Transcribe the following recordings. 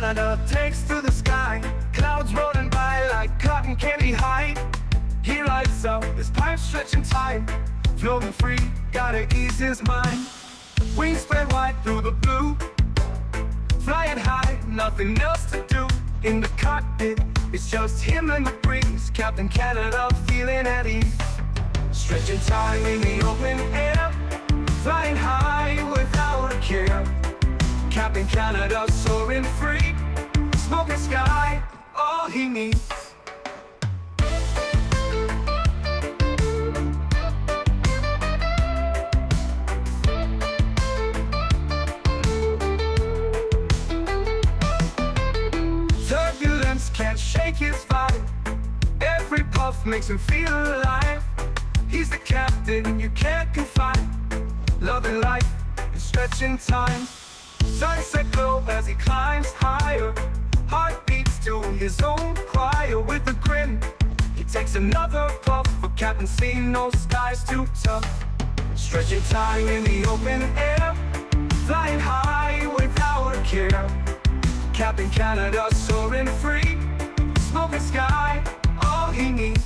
Canada takes to the sky, clouds rolling by like cotton candy hide. He lights up, his pipe stretching time, floating free, gotta ease his mind. Wings spread wide through the blue, flying high, nothing else to do. In the cockpit, it's just him and the breeze, Captain Canada feeling at ease. Stretching time in the open air, flying high without a care. Captain Canada soaring free, smoking sky, all he needs. Turbulence can't shake his vibe, every puff makes him feel alive. He's the captain you can't confide, loving life and stretching time. Sunset glow as he climbs higher, heart beats to his own choir. With a grin, he takes another puff, for Captain C, no skies too tough. Stretching time in the open air, flying high without a care. Captain Canada soaring free, smoking sky, all he needs.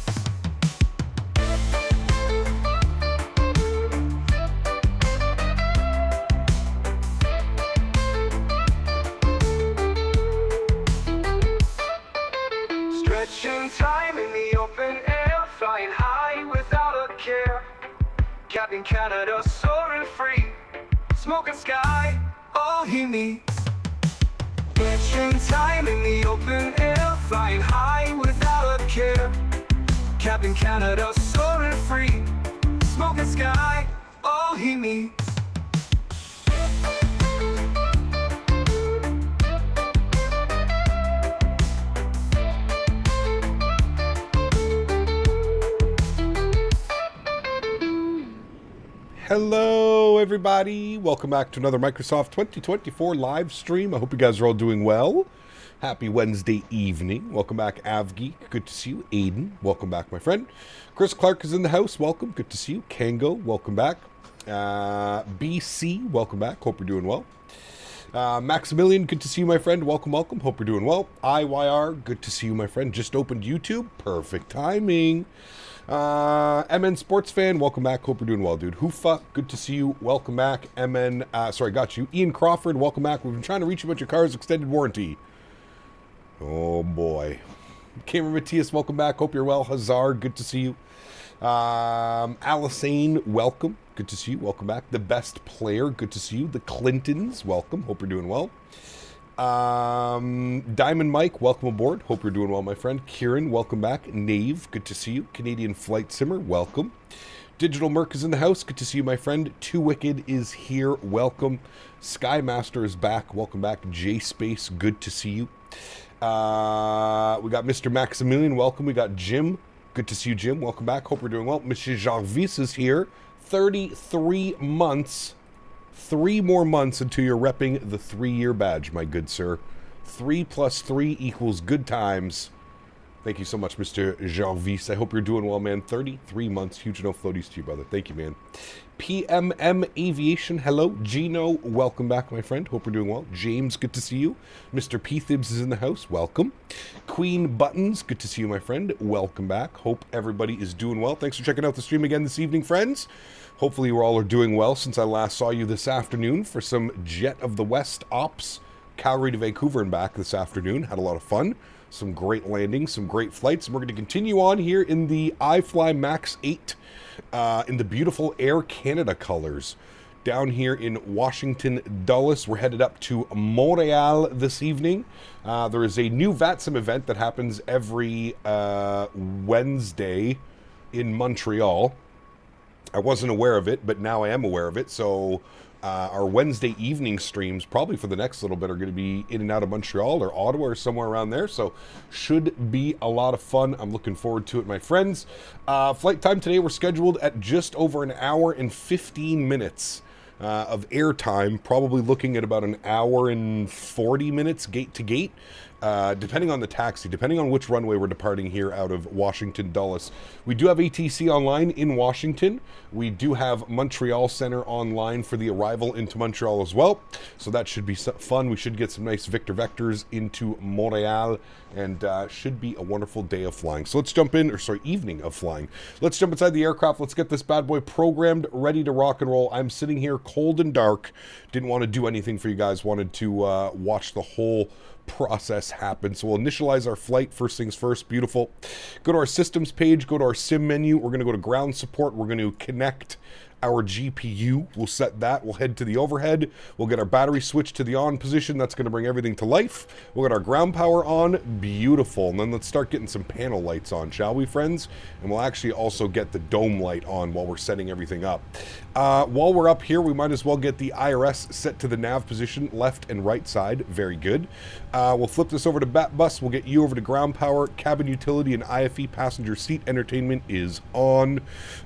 Stretching time in the open air, flying high without a care. Captain Canada soaring free, smoking sky, all he needs. Stretching time in the open air, flying high without a care. Captain Canada soaring free, smoking sky, all he needs. Hello everybody, welcome back to another Microsoft 2024 live stream. I hope you guys are all doing well. Happy Wednesday evening. Welcome back AvGeek, good to see you. Aiden, welcome back my friend. Chris Clark is in the house, welcome, good to see you. Kango, welcome back. BC, welcome back, hope you're doing well. Maximilian, good to see you my friend, welcome, welcome, hope you're doing well. IYR, good to see you my friend, just opened YouTube, perfect timing. MN Sports Fan, welcome back. Hope you're doing well, dude. Hoofa, good to see you. Welcome back. MN, sorry, got you. Ian Crawford, welcome back. We've been trying to reach you about your car's extended warranty. Oh, boy. Cameron Matthias, welcome back. Hope you're well. Hazard, good to see you. Alisane, welcome. Good to see you. Welcome back. The Best Player, good to see you. The Clintons, welcome. Hope you're doing well. Diamond Mike, welcome aboard. Hope you're doing well, my friend. Kieran, welcome back. Nave, good to see you. Canadian Flight Simmer, welcome. Digital Merc is in the house. Good to see you, my friend. Too Wicked is here. Welcome. Skymaster is back. Welcome back. J Space, good to see you. We got Mr. Maximilian, welcome. We got Jim. Good to see you, Jim. Welcome back. Hope we're doing well. Monsieur Jarvis is here. 33 months. 3 more months until you're repping the 3-year badge, my good sir. 3 plus 3 equals good times. Thank you so much, Mr. Jarvis. I hope you're doing well, man. 33 months. Huge no floaties to you, brother. Thank you, man. PMM Aviation, hello. Gino, welcome back, my friend. Hope you're doing well. James, good to see you. Mr. P. Thibs is in the house. Welcome. Queen Buttons, good to see you, my friend. Welcome back. Hope everybody is doing well. Thanks for checking out the stream again this evening, friends. Hopefully you all are doing well since I last saw you this afternoon for some Jet of the West ops. Calgary to Vancouver and back this afternoon. Had a lot of fun. Some great landings, some great flights. And we're going to continue on here in the iFly MAX8 in the beautiful Air Canada colors. Down here in Washington Dulles, we're headed up to Montreal this evening. There is a new VATSIM event that happens every Wednesday in Montreal. I wasn't aware of it, but now I am aware of it. So our Wednesday evening streams, probably for the next little bit, are going to be in and out of Montreal or Ottawa or somewhere around there. So should be a lot of fun. I'm looking forward to it, my friends. Flight time today, we're scheduled at just over an hour and 15 minutes of air time. Probably looking at about an hour and 40 minutes gate to gate. depending on the taxi, depending on which runway we're departing here out of Washington Dulles. We do have ATC online in Washington. We do have Montreal Center online for the arrival into Montreal as well. So that should be fun. We should get some nice Victor Vectors into Montreal, and should be a wonderful day of flying. So let's jump in, or sorry, evening of flying. Let's jump inside the aircraft. Let's get this bad boy programmed, ready to rock and roll. I'm sitting here cold and dark. Didn't want to do anything for you guys. Wanted to watch the whole process happen. So we'll initialize our flight. First things first. Beautiful. Go to our systems page. Go to our sim menu. We're going to go to ground support. We're going to connect our GPU. We'll set that. We'll head to the overhead. We'll get our battery switched to the on position. That's going to bring everything to life. We'll get our ground power on. Beautiful. And then let's start getting some panel lights on, shall we, friends? And we'll actually also get the dome light on while we're setting everything up. While we're up here, we might as well get the IRS set to the nav position, left and right side. Very good. We'll flip this over to Bat Bus. We'll get you over to ground power. Cabin utility and IFE passenger seat entertainment is on.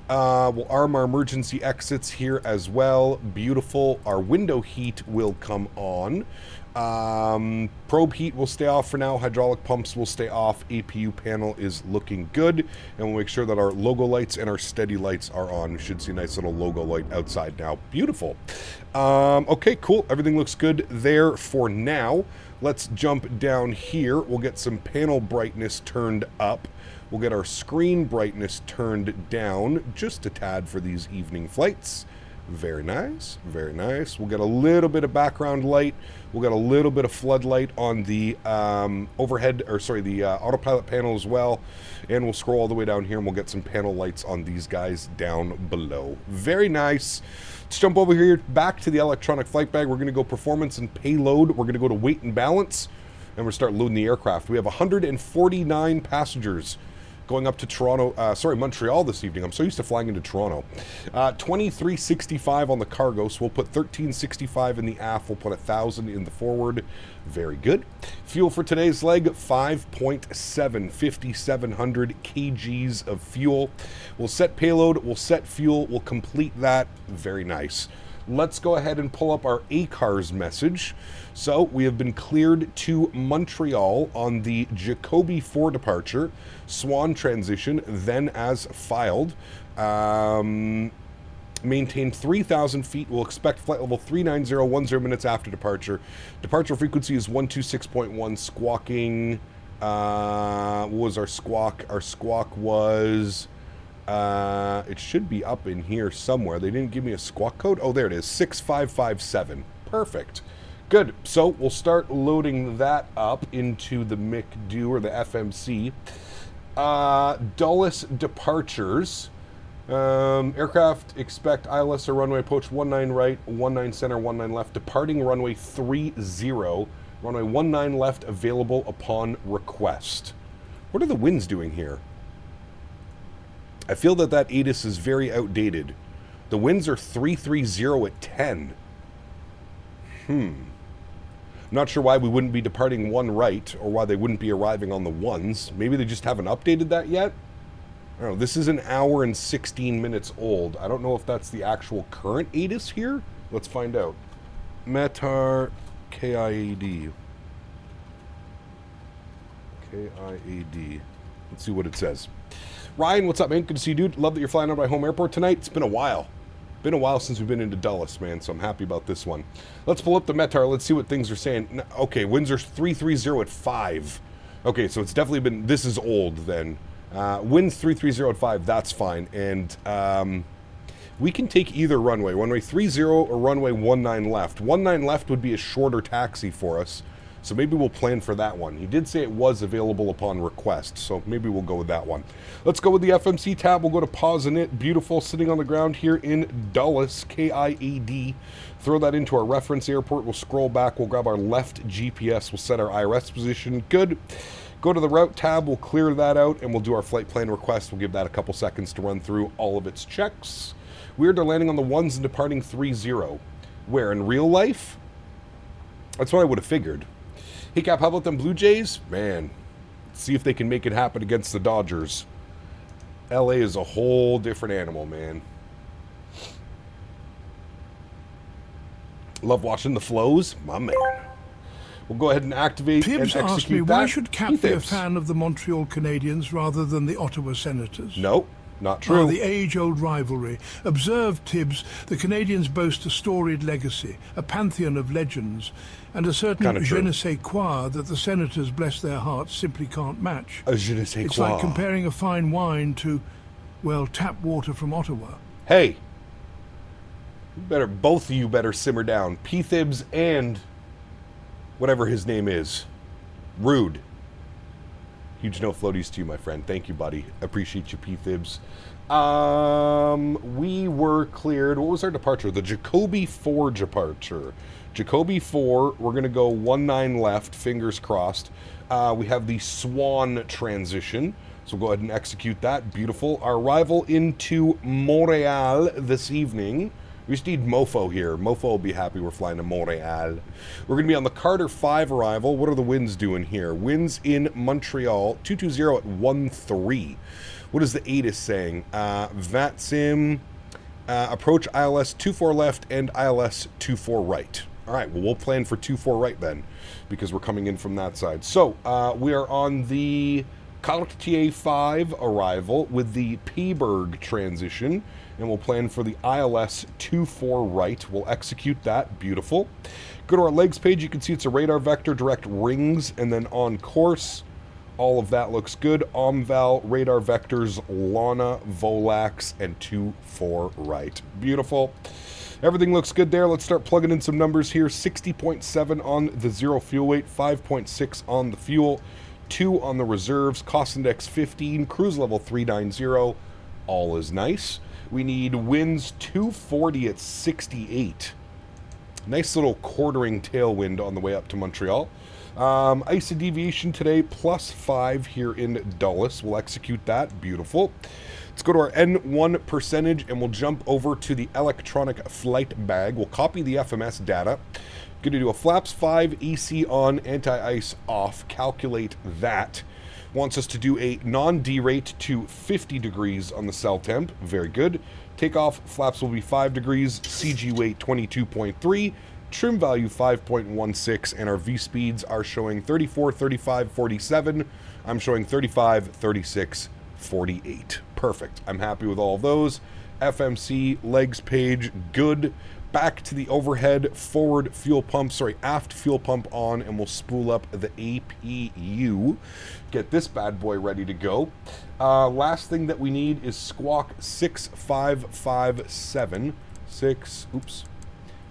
We'll arm our emergency exits here as well. Beautiful. Our window heat will come on. Probe heat will stay off for now. Hydraulic pumps will stay off. APU panel is looking good. And we'll make sure that our logo lights and our steady lights are on. We should see a nice little logo light outside now. Beautiful. Okay, cool. Everything looks good there for now. Let's jump down here. We'll get some panel brightness turned up. We'll get our screen brightness turned down just a tad for these evening flights. Very nice, very nice. We'll get a little bit of background light. We'll get a little bit of floodlight on the overhead, or sorry, the autopilot panel as well. And we'll scroll all the way down here and we'll get some panel lights on these guys down below. Very nice. Let's jump over here back to the electronic flight bag. We're going to go performance and payload. We're going to go to weight and balance, and we're start loading the aircraft. We have 149 passengers going up to Montreal this evening. I'm so used to flying into Toronto. 2365 on the cargo, so we'll put 1365 in the aft. We'll put 1,000 in the forward. Very good. Fuel for today's leg, 5.7, 5,700 kgs of fuel. We'll set payload, we'll set fuel, we'll complete that. Very nice. Let's go ahead and pull up our ACARS message. So we have been cleared to Montreal on the Jacoby 4 departure, Swan transition, then as filed. Maintain 3,000 feet. We'll expect flight level 390, 10 minutes after departure. Departure frequency is 126.1. Squawking, what was our squawk? Our squawk was... it should be up in here somewhere. They didn't give me a squawk code. Oh, there it is. 6557. Perfect. Good. So we'll start loading that up into the McDo or the FMC. Dulles departures. Aircraft expect ILS or runway approach 19 right, 19 center, 19 left. Departing runway 30. Runway 19 left available upon request. What are the winds doing here? I feel that ATIS is very outdated. The winds are 330 at 10. I'm not sure why we wouldn't be departing 1 right, or why they wouldn't be arriving on the 1s. Maybe they just haven't updated that yet? I don't know. This is 1 hour and 16 minutes old. I don't know if that's the actual current ATIS here. Let's find out. METAR KIAD. KIAD. Let's see what it says. Ryan, what's up, man? Good to see you, dude. Love that you're flying out of my home airport tonight. It's been a while. Been a while since we've been into Dulles, man, so I'm happy about this one. Let's pull up the METAR. Let's see what things are saying. Okay, winds are 330 at 5. Okay, so it's definitely been... This is old, then. Winds 330 at 5. That's fine. And we can take either runway. Runway 30 or runway 19 left. 19 left would be a shorter taxi for us. So maybe we'll plan for that one. He did say it was available upon request, so maybe we'll go with that one. Let's go with the FMC tab. We'll go to pause in it. Beautiful, sitting on the ground here in Dulles, KIAD. Throw that into our reference airport. We'll scroll back. We'll grab our left GPS. We'll set our IRS position. Good. Go to the route tab. We'll clear that out, and we'll do our flight plan request. We'll give that a couple seconds to run through all of its checks. Weird, they're landing on the 1s and departing 30. Where, in real life? That's what I would have figured. Hey Cap, how about them Blue Jays? Man, see if they can make it happen against the Dodgers. LA is a whole different animal, man. Love watching the flows, my man. We'll go ahead and activate Tibbs and asked execute me, that. why should Cap be a Tibbs. fan of the Montreal Canadiens rather than the Ottawa Senators? No, not true. The age-old rivalry. Observe, Tibbs, the Canadians boast a storied legacy, a pantheon of legends, and a certain Kinda je true. ne sais quoi that the Senators, bless their hearts, simply can't match. A je ne sais It's quoi. like comparing a fine wine to, well, tap water from Ottawa. Hey, both of you better simmer down. P-Thibs and whatever his name is. Rude. Huge no floaties to you, my friend. Thank you, buddy. Appreciate you, P-Thibs. We were cleared. What was our departure? The Jacoby 4 departure. Jacoby 4, we're going to go 19 left, fingers crossed. We have the Swan transition, so we'll go ahead and execute that. Beautiful. Our arrival into Montreal this evening. We just need Mofo here. Mofo will be happy we're flying to Montreal. We're going to be on the Carter 5 arrival. What are the winds doing here? Winds in Montreal, 220 at 13. What is the ATIS saying? VATSIM, approach ILS 24 left and ILS 24 right. All right, well, we'll plan for 24 right then, because we're coming in from that side. So, we are on the Cartier 5 arrival with the Peaburg transition, and we'll plan for the ILS 24 right. We'll execute that. Beautiful. Go to our legs page. You can see it's a radar vector, direct rings, and then on course. All of that looks good. OMVAL, radar vectors, Lana, Volax, and 24 right. Beautiful. Everything looks good there. Let's start plugging in some numbers here. 60.7 on the zero fuel weight, 5.6 on the fuel, 2 on the reserves, cost index 15, cruise level 390. All is nice. We need winds 240 at 68. Nice little quartering tailwind on the way up to Montreal. ISA deviation today, +5 here in Dulles. We'll execute that. Beautiful. Let's go to our N1 percentage, and we'll jump over to the electronic flight bag. We'll copy the FMS data. Going to do a flaps 5, AC on, anti-ice off. Calculate that. Wants us to do a non-derate to 50 degrees on the cell temp. Very good. Takeoff flaps will be 5 degrees. CG weight 22.3. Trim value 5.16, and our V speeds are showing 34, 35, 47. I'm showing 35, 36, 48. Perfect. I'm happy with all of those. FMC, legs page, good. Back to the overhead, aft fuel pump on, and we'll spool up the APU. Get this bad boy ready to go. Last thing that we need is squawk 6557.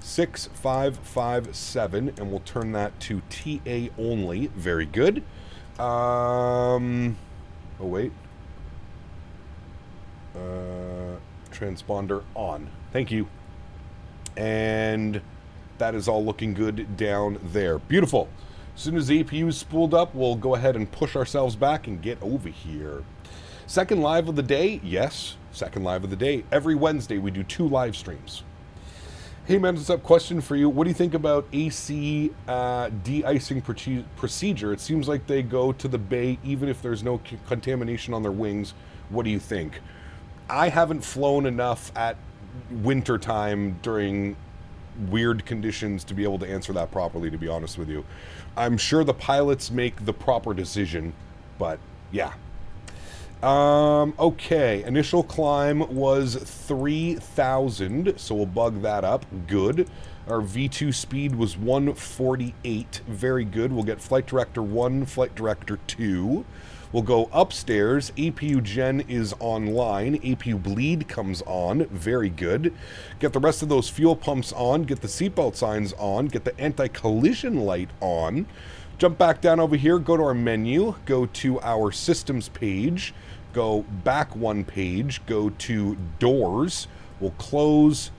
6557, and we'll turn that to TA only. Very good. Oh wait. Transponder on. Thank you. And that is all looking good down there. Beautiful. As soon as the APU is spooled up, we'll go ahead and push ourselves back and get over here. Second live of the day? Yes, second live of the day. Every Wednesday we do 2 live streams. Hey man, what's up? Question for you. What do you think about AC de-icing procedure? It seems like they go to the bay even if there's no contamination on their wings. What do you think? I haven't flown enough at winter time during weird conditions to be able to answer that properly, to be honest with you. I'm sure the pilots make the proper decision, but yeah. Okay, initial climb was 3,000, so we'll bug that up. Good. Our V2 speed was 148. Very good. We'll get Flight Director 1, Flight Director 2. We'll go upstairs. APU Gen is online. APU Bleed comes on. Very good. Get the rest of those fuel pumps on. Get the seatbelt signs on. Get the anti-collision light on. Jump back down over here. Go to our menu. Go to our systems page. Go back 1 page. Go to doors. We'll close,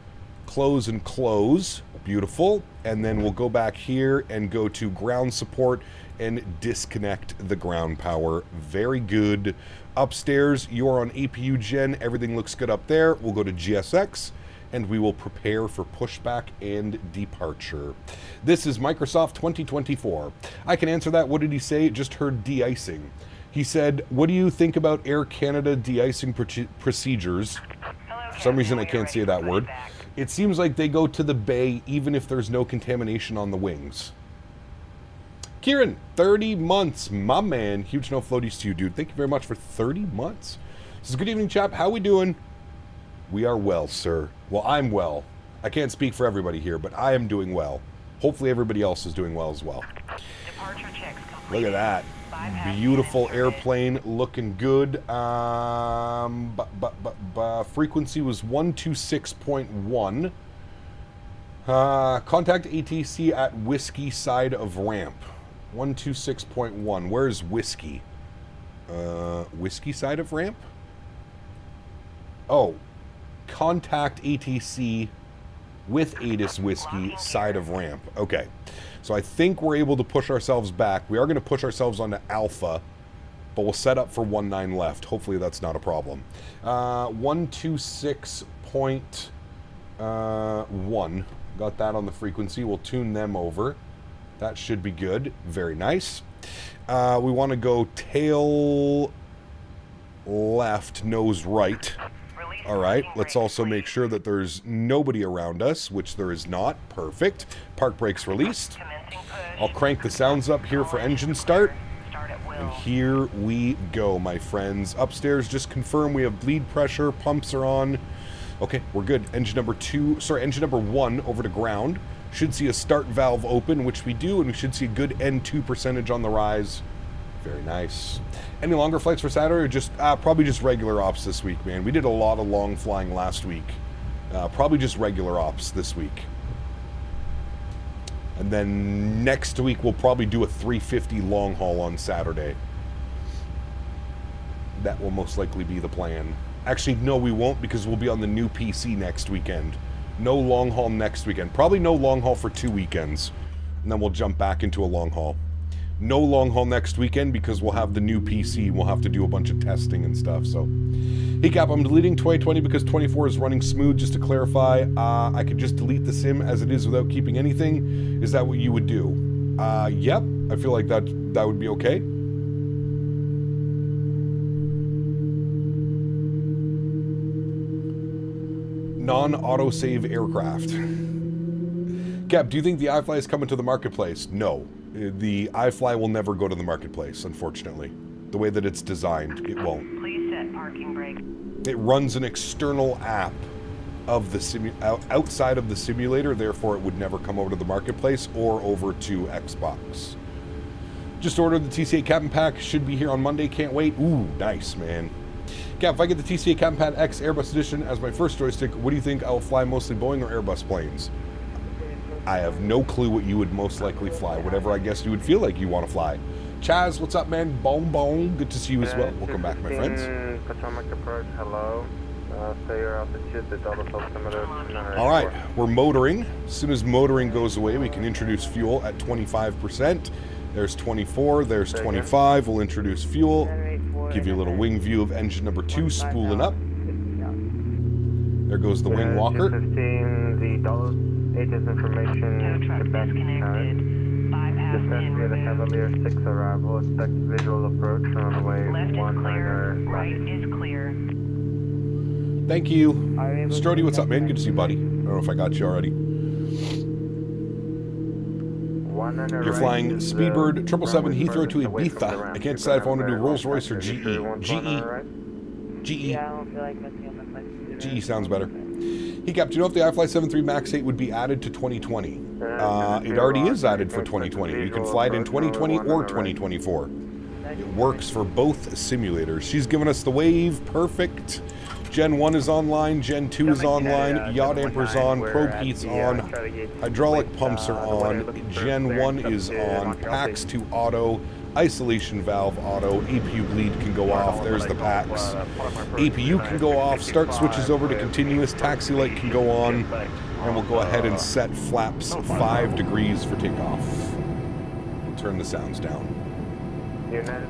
close, and close. Beautiful. And then we'll go back here and go to ground support and disconnect the ground power. Very good. Upstairs, you're on APU Gen. Everything looks good up there. We'll go to GSX, and we will prepare for pushback and departure. This is Microsoft 2024. I can answer that. What did he say? Just heard de-icing. He said, what do you think about Air Canada de-icing procedures? For some reason, I can't say that word. It seems like they go to the bay even if there's no contamination on the wings. Kieran, 30 months, my man. Huge no floaties to you, dude. Thank you very much for 30 months. This is good evening, chap. How we doing? We are well, sir. Well, I'm well. I can't speak for everybody here, but I am doing well. Hopefully everybody else is doing well as well. Departure checks complete. Look at that. Beautiful airplane, looking good. Frequency was 126.1. Contact ATC at Whiskey side of ramp. 126.1. Where's Whiskey? Whiskey side of ramp? Oh. Contact ATC with ATIS Whiskey side of ramp. Okay. So I think we're able to push ourselves back. We are going to push ourselves onto Alpha, but we'll set up for 19 left. Hopefully that's not a problem. 126.1. Got that on the frequency. We'll tune them over. That should be good. Very nice. We want to go tail left, nose right. All right, let's also make sure that there's nobody around us, which there is not. Perfect. Park brakes released. I'll crank the sounds up here for engine start. And here we go, my friends. Upstairs, just confirm we have bleed pressure. Pumps are on. Okay, we're good. Engine number 1 over to ground. Should see a start valve open, which we do, and we should see a good N2 percentage on the rise. Very nice. Any longer flights for Saturday, or just probably just regular ops this week, man? We did a lot of long flying last week. Probably just regular ops this week. And then next week we'll probably do a 350 long haul on Saturday. That will most likely be the plan. Actually, no, we won't, because we'll be on the new PC next weekend. No long haul next weekend. Probably no long haul for 2 weekends. And then we'll jump back into a long haul. No long haul next weekend because we'll have the new PC. We'll have to do a bunch of testing and stuff. So, hey Cap, I'm deleting 2020 because 24 is running smooth. Just to clarify, I could just delete the sim as it is without keeping anything. Is that what you would do? Yep. I feel like that would be okay. Non-autosave aircraft. Cap, do you think the iFly is coming to the marketplace? No. The iFly will never go to the marketplace, unfortunately. The way that it's designed, it won't. Please set parking brake. It runs an external app of the outside of the simulator, therefore it would never come over to the marketplace or over to Xbox. Just ordered the TCA Captain Pack, should be here on Monday, can't wait. Ooh, nice, man. Cap, if I get the TCA Captain Pack X Airbus Edition as my first joystick, what do you think I'll fly, mostly Boeing or Airbus planes? I have no clue what you would most likely fly. Whatever I guess you would feel like you want to fly. Chaz, what's up, man? Boom, boom. Good to see you as well. Welcome back, my friends. Potomac approach, hello. Stay your altitude, the double altimeter. All right, we're motoring. As soon as motoring goes away, we can introduce fuel at 25%. There's 24, there's 25. We'll introduce fuel. Give you a little wing view of engine number 2 spooling up. There goes the wing walker. 15, the double ATIS information. Disconnected. Descend via the Cavalier 6 arrival. Expect visual approach on the way. Left is clear. Right is clear. Thank you. Strody, what's up, man? Good to see you, buddy. I don't know if I got you already. You're flying Speedbird 777 Heathrow to Ibiza. I can't decide if I want to do Rolls Royce or GE. GE. Yeah, I don't feel like messing up my flight. GE sounds better. Hey Cap, do you know if the iFly 73 MAX8 would be added to 2020? It already is added for 2020. You can fly it in 2020 or 2024. It works for both simulators. She's given us the wave. Perfect. Gen 1 is online. Gen 2 is online. Yacht Amper's on. Probe heat's on. Hydraulic pumps are on. Gen 1 is on. PAX to auto. Isolation valve auto. APU bleed can go off. There's the PAX. APU can go off. Start switches over to continuous. Taxi light can go on. And we'll go ahead and set flaps 5 degrees for takeoff. We'll turn the sounds down.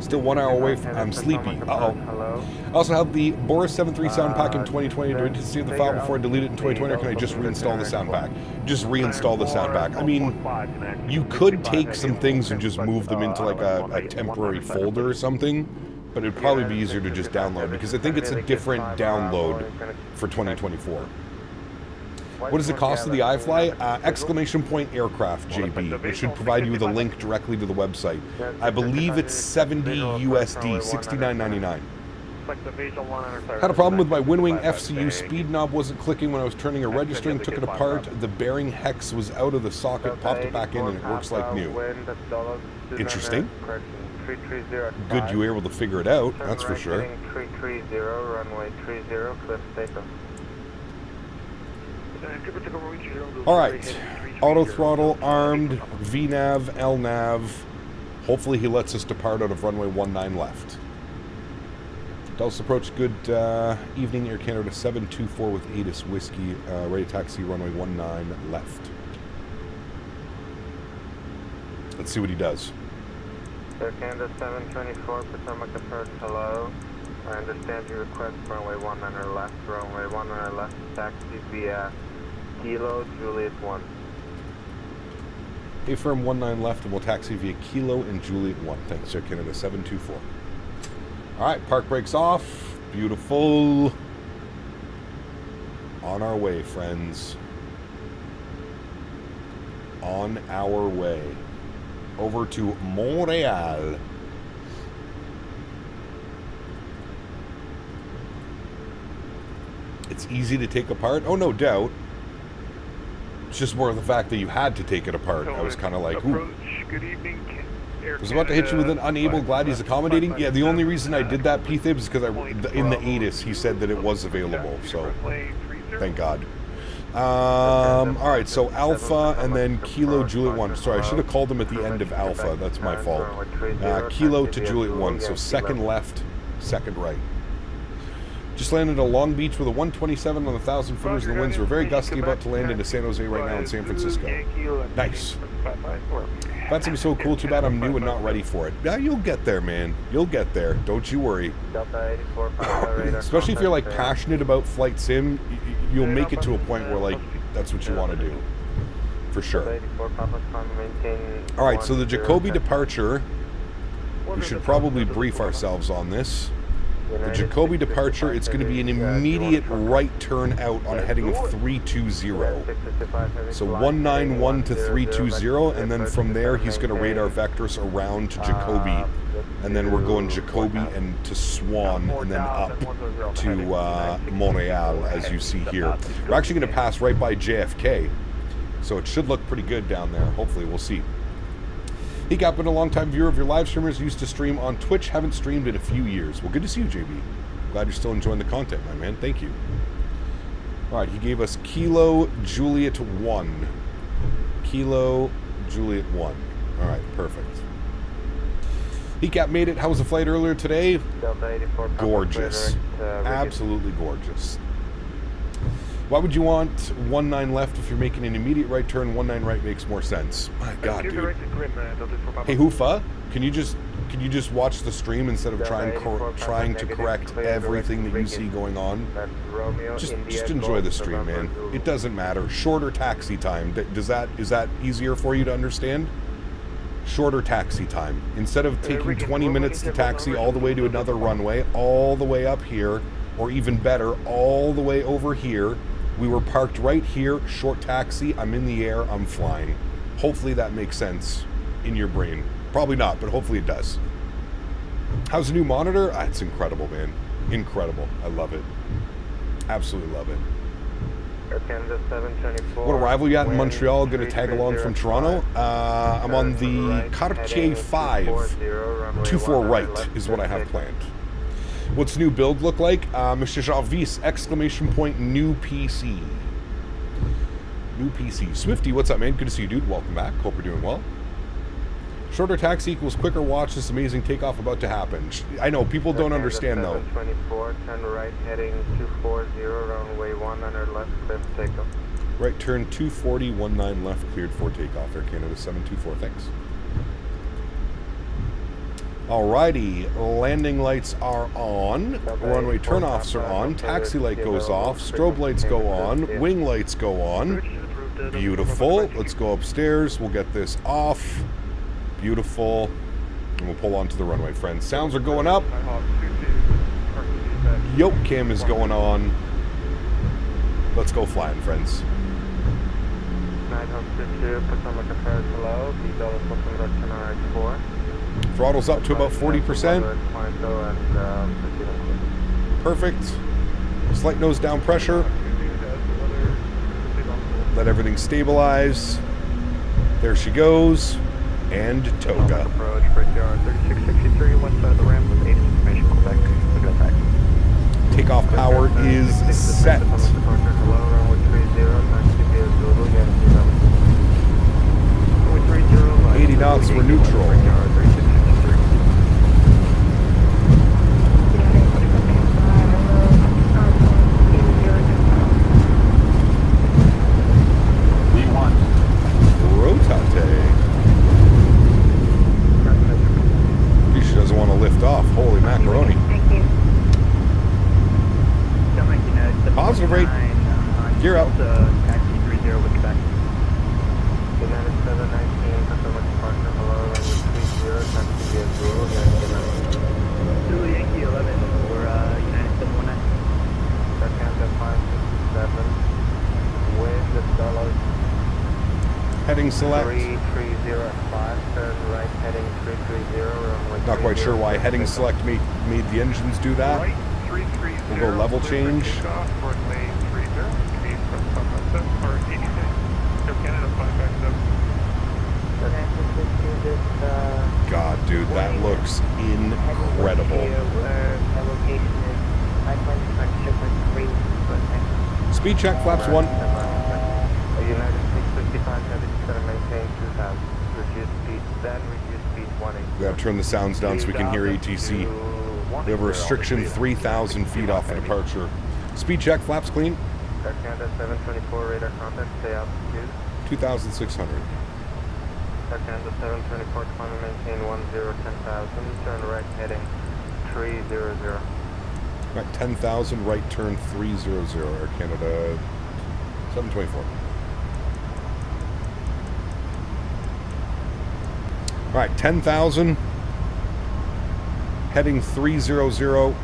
Still 1 hour away from... I'm sleepy. Uh-oh. I also have the Boris 73 sound pack in 2020. Do I need to save the file before I delete it in 2020, or can I just reinstall the sound pack? Just reinstall the sound pack. I mean, you could take some things and just move them into like a temporary folder or something, but it'd probably be easier to just download, because I think it's a different download for 2024. What is the cost of the iFly? Exclamation point aircraft, JB. It should provide you with a link directly to the website. I believe it's 70 USD, $69.99. Had a problem with my Windwing FCU speed knob wasn't clicking when I was turning or registering, took it apart, the bearing hex was out of the socket, popped it back in and it works like new. Interesting. Good you were able to figure it out, that's for sure. 330, runway 30, cliff takeoff. Alright, auto throttle, armed, VNAV, LNAV. Hopefully he lets us depart out of runway 19 left. Dulles approach, good evening, Air Canada 724 with ATIS Whiskey, ready to taxi runway 19 left. Let's see what he does. Air Canada 724, Potomac approach, hello. I understand you request runway 19 left, runway 19 left, taxi via Kilo, Juliet 1. A-firm 19 left and we'll taxi via Kilo and Juliet 1. Thanks, Air Canada 724. Alright, park brakes off. Beautiful. On our way, friends. On our way. Over to Montreal. It's easy to take apart. Oh, no doubt. It's just more of the fact that you had to take it apart. I was kind of like, ooh. Good evening. I was about to hit you with an unable, glad he's accommodating. Yeah, the only reason I did that, P-Thibs, is because in the ATIS he said that it was available, so thank God. Alright, so Alpha and then Kilo Juliet 1. Sorry, I should have called them at the end of Alpha, that's my fault. Kilo to Juliet 1, so second left, second right. Just landed at Long Beach with a 127 on the 1,000 footers. The winds were very gusty, about to land into San Jose right now in San Francisco. Nice. That's gonna be so cool, too bad I'm new and not ready for it. Yeah, you'll get there, man. You'll get there. Don't you worry. Especially if you're like passionate about flight sim, you'll make it to a point where like that's what you want to do. For sure. Alright, so the Jacoby departure, we should probably brief ourselves on this. The Jacoby departure, it's going to be an immediate right turn out on a heading of 320. So 191 to 320, and then from there he's going to radar vector us around to Jacoby. And then we're going Jacoby and to Swan, and then up to Montreal, as you see here. We're actually going to pass right by JFK, so it should look pretty good down there. Hopefully, we'll see. Hey, Gap, been a long-time viewer of your live streamers. Used to stream on Twitch. Haven't streamed in a few years. Well, good to see you, JB. Glad you're still enjoying the content, my man. Thank you. All right, he gave us Kilo Juliet 1. Kilo Juliet 1. All right, perfect. Heat made it. How was the flight earlier today? Gorgeous. Absolutely gorgeous. Why would you want 19 left if you're making an immediate right turn? 19 right makes more sense. My God, dude. Hey, Hoofa, can you just watch the stream instead of trying to correct everything that you see going on? Just enjoy the stream, man. It doesn't matter. Shorter taxi time. Is that easier for you to understand? Shorter taxi time. Instead of taking 20 minutes to taxi all the way to another runway, all the way up here, or even better, all the way over here, we were parked right here, short taxi, I'm in the air, I'm flying. Hopefully that makes sense in your brain. Probably not, but hopefully it does. How's the new monitor? It's incredible, man. Incredible. I love it. Absolutely love it. What arrival you at in Montreal? Going to tag along from Toronto? I'm on the Cartier 5. 24 right is what I have planned. What's the new build look like? Mr. Jarvis, exclamation point, new PC. New PC. Swifty, what's up, man? Good to see you, dude. Welcome back. Hope you're doing well. Shorter taxi equals quicker watch. This amazing takeoff about to happen. I know, people don't understand, though. 24, turn right, heading 240, runway 19 left, clear for takeoff. Right turn 240, 19 left, cleared for takeoff. Air Canada 724, thanks. Alrighty, landing lights are on, runway turnoffs are on, taxi light goes off, strobe lights go on, wing lights go on. Beautiful. Let's go upstairs. We'll get this off. Beautiful. And we'll pull onto the runway, friends. Sounds are going up. Yoke cam is going on. Let's go flying, friends. 922, Potomac approach hello, B-Bell is looking at Honorary 4. Throttle's up to about 40%. Perfect. Slight nose down pressure. Let everything stabilize. There she goes. And toga. Approach, Brickyard 3663, one side of the ramp with 8 information, call back. Look at that. Takeoff power is set. Hello, runway 30, taxi via Zulu, yes, 80 knots, we're neutral. Rotate. She doesn't want to lift off. Holy macaroni. Positive rate. Gear up. Taxi 30 with back. United 719, Potomac departure, hello, runway 30, taxi via Zulu, yes, Zulu Yankee 11 for United 719. Canada 567, wind is dollars. Heading select. 3305, turn right heading 330, runway Not quite sure why heading select made the engines do that. Right, 330. We'll go level change. Runway 30, Canadian from South or 86. Air Canada 557. God, dude, that looks incredible. Speed check, flaps 1. United 655, heavy to maintain 2000. Reduce speed, then reduce speed 180. We gotta turn the sounds down so we can hear ATC. We have a restriction 3,000 feet off the departure. Speed check, flaps clean. Air Canada 724, radar contact, stay altitude. 2,600. Air Canada 724, climb and maintain 10,000. Turn right heading 300. Right, 10,000, right turn 300. Air Canada 724. All right, 10,000, heading 300.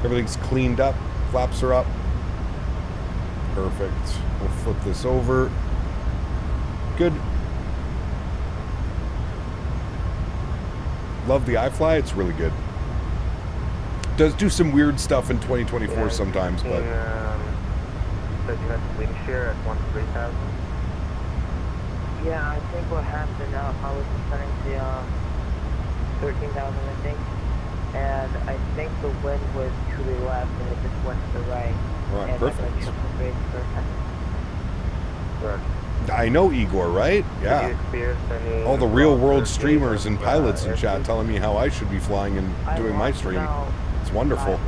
Everything's cleaned up, flaps are up. Perfect. We'll flip this over. Good. Love the iFly, it's really good. Does do some weird stuff in 2024 sometimes, but... Said you had wind shear at 13,000. Yeah, I think what happened, I was setting to 13,000, I think. And I think the wind was to the left and it just went to the right. All right, and perfect. I jumped the brakes for a second. I know Igor, right? Did you Yeah. experience any All the real world loss or streamers and speed, pilots in chat airspeed? telling me how I should be flying and doing my stream. It's wonderful.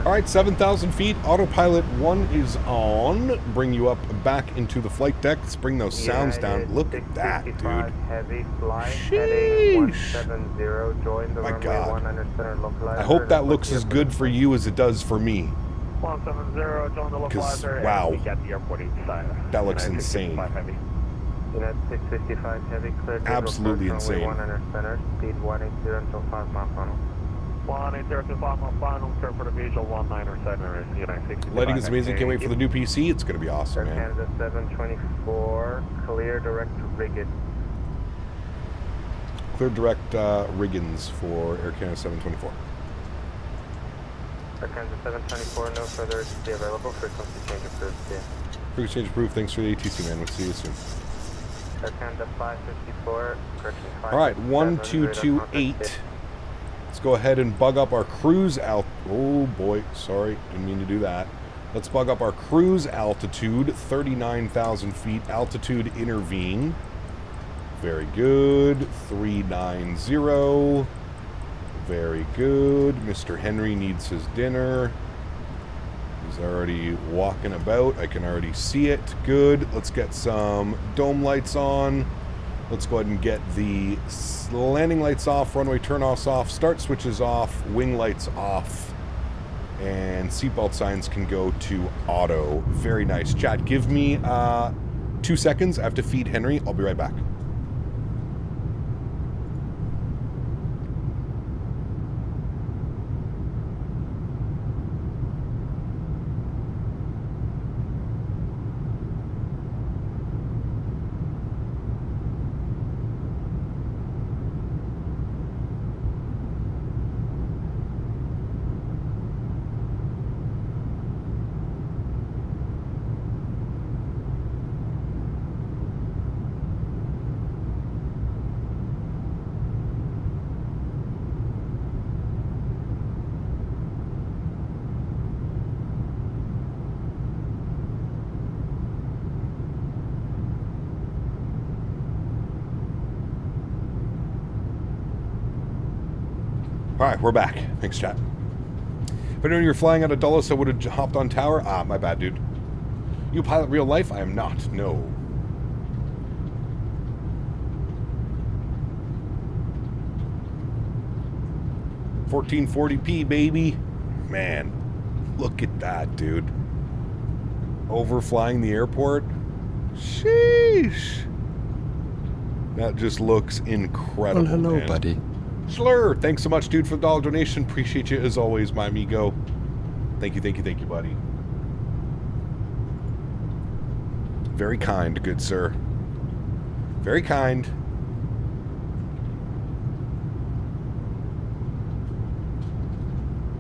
All right, 7,000 feet. Autopilot 1 is on. Bring you up back into the flight deck. Let's bring those sounds down. Look at that, dude. Heavy fly, Sheesh. heading 170. Join the My runway God. 100 center localizer. I hope that looks as good for you as it does for me. 170, join the 'Cause, localizer. wow. And we got the airport inside. That looks United insane. 655 heavy. United 655 heavy, clear. Absolutely insane. 100 center, speed 180 until 5 mile final. 180 to 5 mile final, turn for the visual 19er center. United 655. Lighting is amazing. Can't wait for the new PC. It's going to be awesome, Air man. Canada 724, clear direct to Rigged. Clear direct Riggins for Air Canada 724. Air Canada 724, no further urgency available. Frequency change approved. Yeah. Frequency change approved. Thanks for the ATC, man. We'll see you soon. Air Canada 554, correction 5. All right, 1228. Let's go ahead and bug up our cruise Oh boy, sorry, didn't mean to do that. Let's bug up our cruise altitude, 39,000 feet. Altitude intervene. Very good. 390. Very good. Mr. Henry needs his dinner. He's already walking about. I can already see it. Good. Let's get some dome lights on. Let's go ahead and get the landing lights off, runway turn-offs off, start switches off, wing lights off, and seatbelt signs can go to auto. Very nice. Chat, give me 2 seconds. I have to feed Henry. I'll be right back. Alright, we're back. Thanks, chat. If I knew you were flying out of Dulles, I would have hopped on tower. Ah, my bad, dude. You pilot real life? I am not. No. $1440p, baby. Man, look at that, dude. Overflying the airport. Sheesh. That just looks incredible. Well, hello, man. buddy. Slur, thanks so much, dude, for the $1 donation. Appreciate you as always, my amigo. Thank you, buddy. Very kind, good sir. Very kind.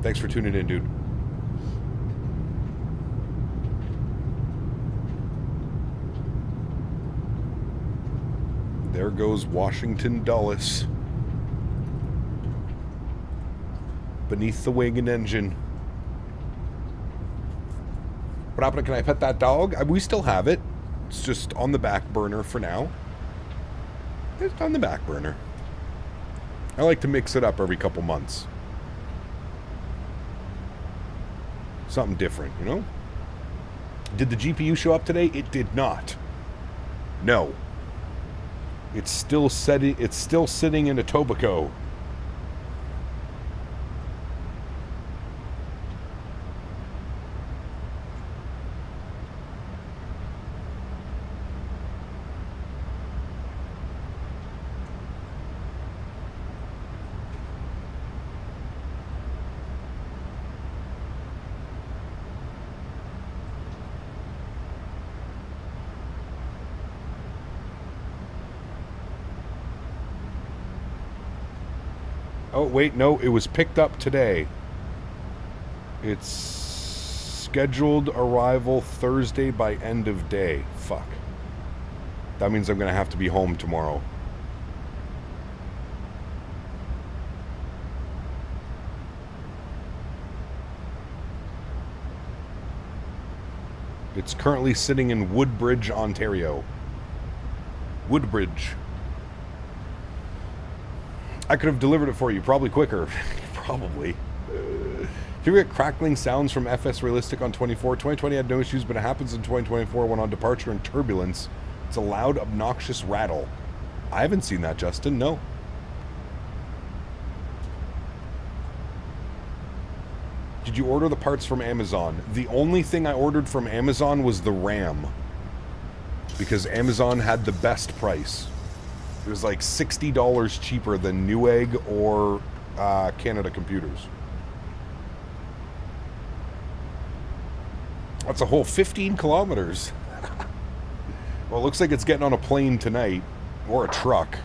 Thanks for tuning in, dude. There goes Washington Dulles. Beneath the wing and engine. What happened? Can I pet that dog? We still have it. It's just on the back burner for now. It's on the back burner. I like to mix it up every couple months. Something different, you know? Did the GPU show up today? It did not. No. It's still sitting in Etobicoke. Oh, wait, no, it was picked up today. It's scheduled arrival Thursday by end of day. Fuck. That means I'm going to have to be home tomorrow. It's currently sitting in Woodbridge, Ontario. Woodbridge. I could have delivered it for you, probably quicker. Probably. Do you get crackling sounds from FS Realistic on 24? 2020 had no issues, but it happens in 2024 when on departure and turbulence. It's a loud, obnoxious rattle. I haven't seen that, Justin. No. Did you order the parts from Amazon? The only thing I ordered from Amazon was the RAM. Because Amazon had the best price. It was like $60 cheaper than Newegg or Canada Computers. That's a whole 15 kilometers. Well, it looks like it's getting on a plane tonight. Or a truck.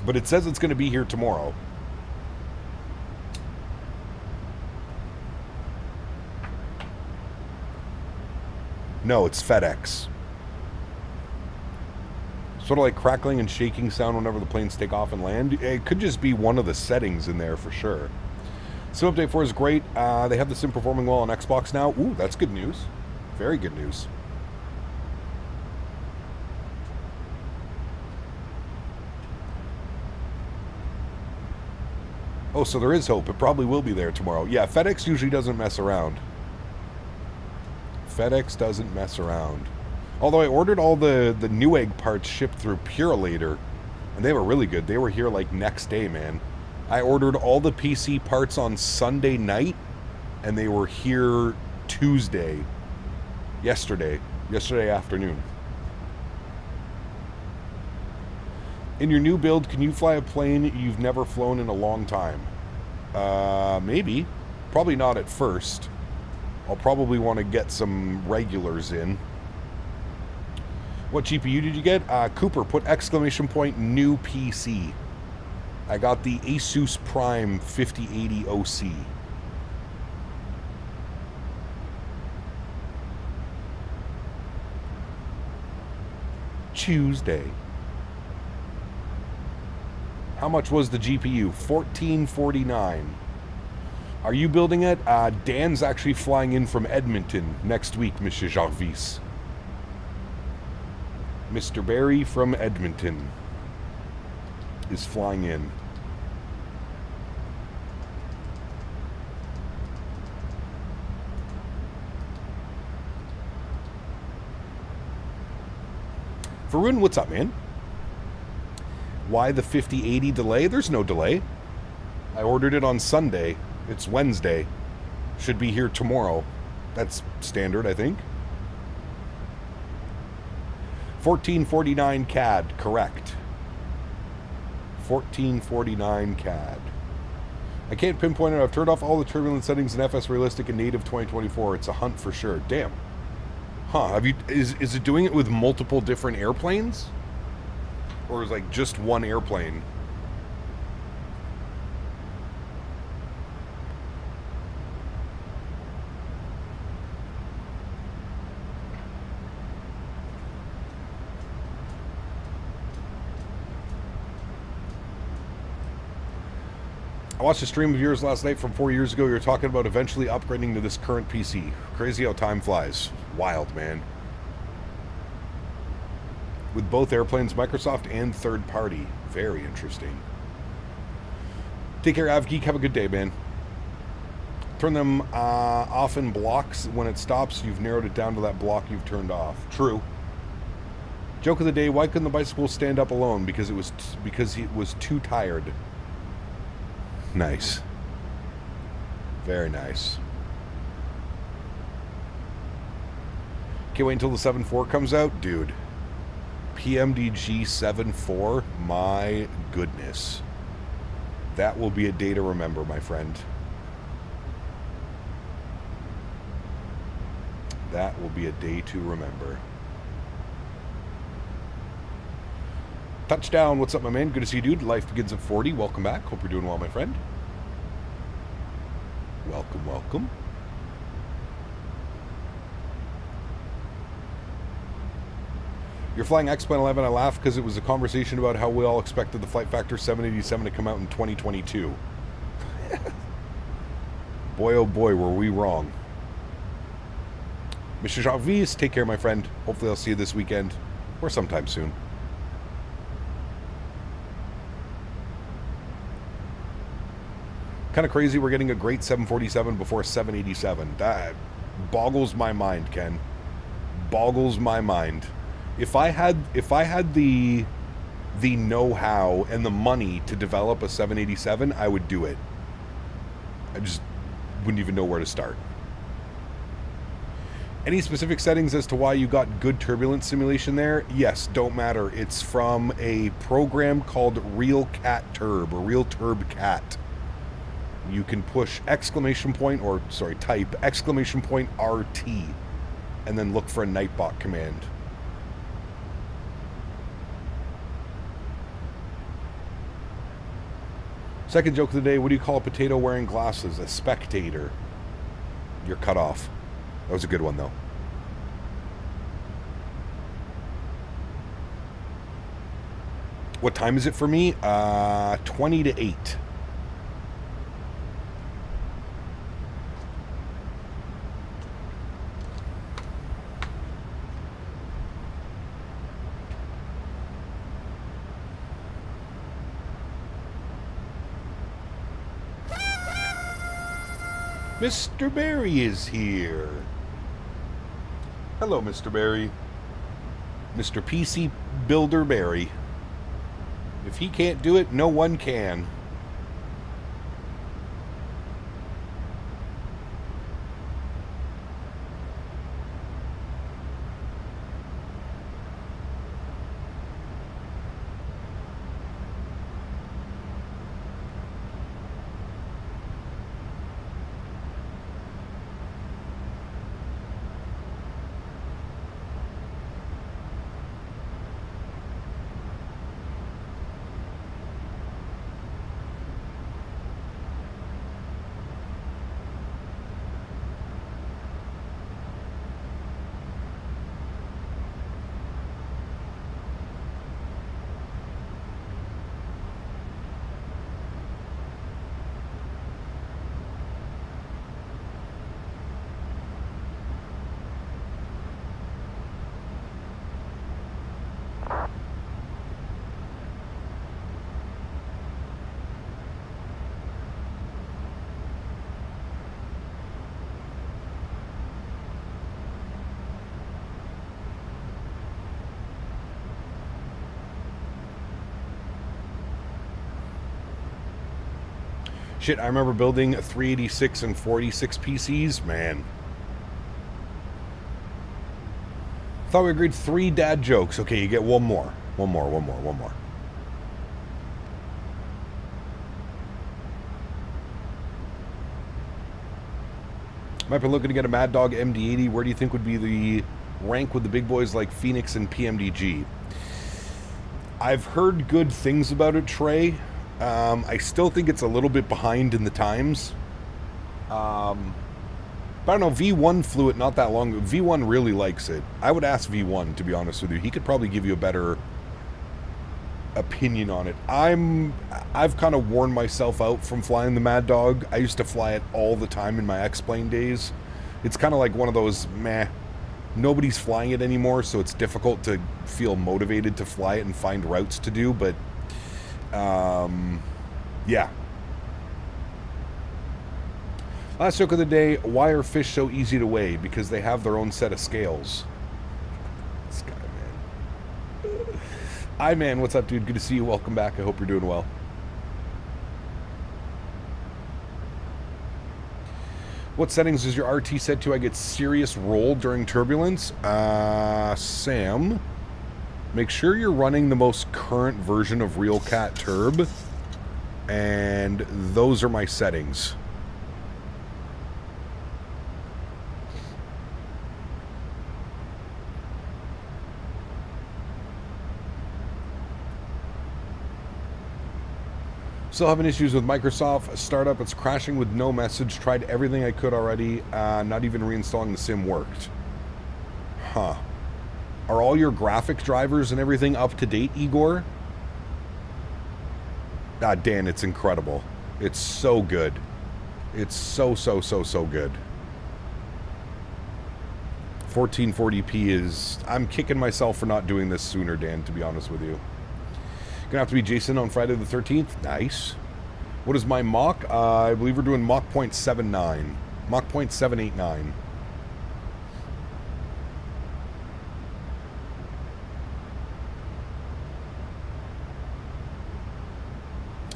But it says it's going to be here tomorrow. No, it's FedEx. Sort of like crackling and shaking sound whenever the planes take off and land. It could just be one of the settings in there for sure. Sim Update 4 is great. They have the sim performing well on Xbox now. Ooh, that's good news. Very good news. Oh, so there is hope. It probably will be there tomorrow. Yeah, FedEx usually doesn't mess around. FedEx doesn't mess around. Although I ordered all the Newegg parts shipped through Purelator, and they were really good. They were here like next day, man. I ordered all the PC parts on Sunday night, and they were here Tuesday. Yesterday afternoon. In your new build, can you fly a plane you've never flown in a long time? Maybe. Probably not at first. I'll probably want to get some regulars in. What GPU did you get? Cooper, put exclamation point new PC. I got the Asus Prime 5080 OC. Tuesday. How much was the GPU? $14.49. Are you building it? Dan's actually flying in from Edmonton next week, Monsieur Jarvis. Mr. Barry from Edmonton is flying in. Varun, what's up, man? Why the 5080 delay? There's no delay. I ordered it on Sunday. It's Wednesday. Should be here tomorrow. That's standard, I think. 1449 CAD, correct. 1449 CAD. I can't pinpoint it. I've turned off all the turbulence settings in FS Realistic and Native 2024. It's a hunt for sure. Damn. Huh, have you is it doing it with multiple different airplanes? Or is like just one airplane? I watched a stream of yours last night from 4 years ago. You were talking about eventually upgrading to this current PC. Crazy how time flies. Wild, man. With both airplanes, Microsoft and third party. Very interesting. Take care, AvGeek. Have a good day, man. Turn them off in blocks. When it stops, you've narrowed it down to that block you've turned off. True. Joke of the day, why couldn't the bicycle stand up alone? Because it was too tired. Nice. Very nice. Can't wait until the 7.4 comes out? Dude. PMDG 7.4? My goodness. That will be a day to remember, my friend. That will be a day to remember. Touchdown, what's up, my man? Good to see you, dude. Life begins at 40. Welcome back. Hope you're doing well, my friend. Welcome, welcome. You're flying X-Plane 11. I laugh because it was a conversation about how we all expected the Flight Factor 787 to come out in 2022. Boy, oh boy, were we wrong. Mr. Jarvis, take care, my friend. Hopefully I'll see you this weekend or sometime soon. Kind of crazy we're getting a great 747 before a 787. That boggles my mind, Ken. Boggles my mind. If I had the know-how and the money to develop a 787, I would do it. I just wouldn't even know where to start. Any specific settings as to why you got good turbulence simulation there? Yes, don't matter. It's from a program called RealCatTurb or RealTurbCat. You can push type exclamation point RT and then look for a Nightbot command. Second joke of the day, what do you call a potato wearing glasses? A spectator. You're cut off. That was a good one, though. What time is it for me? 20 to 8. Mr. Barry is here. Hello, Mr. Barry. Mr. PC Builder Barry. If he can't do it, no one can. Shit, I remember building 386 and 46 PCs. Man. Thought we agreed 3 dad jokes. Okay, you get one more. One more. Might be looking to get a Mad Dog MD-80. Where do you think would be the rank with the big boys like Phoenix and PMDG? I've heard good things about it, Trey. I still think it's a little bit behind in the times. But I don't know, V1 flew it not that long ago. V1 really likes it. I would ask V1, to be honest with you. He could probably give you a better opinion on it. I've kind of worn myself out from flying the Mad Dog. I used to fly it all the time in my X-Plane days. It's kind of like one of those, meh, nobody's flying it anymore, so it's difficult to feel motivated to fly it and find routes to do, but yeah. Last joke of the day, why are fish so easy to weigh? Because they have their own set of scales. This guy, man. Hi, man. What's up, dude? Good to see you. Welcome back. I hope you're doing well. What settings is your RT set to? I get serious roll during turbulence. Sam, make sure you're running the most current version of RealCat Turb. And those are my settings. Still having issues with Microsoft startup. It's crashing with no message. Tried everything I could already. Not even reinstalling the sim worked. Huh. Are all your graphic drivers and everything up to date, Igor? Dan, it's incredible. It's so good. It's so good. 1440p is... I'm kicking myself for not doing this sooner, Dan, to be honest with you. Gonna have to be Jason on Friday the 13th. Nice. What is my Mach? I believe we're doing Mach 0.79. Mach 0.789.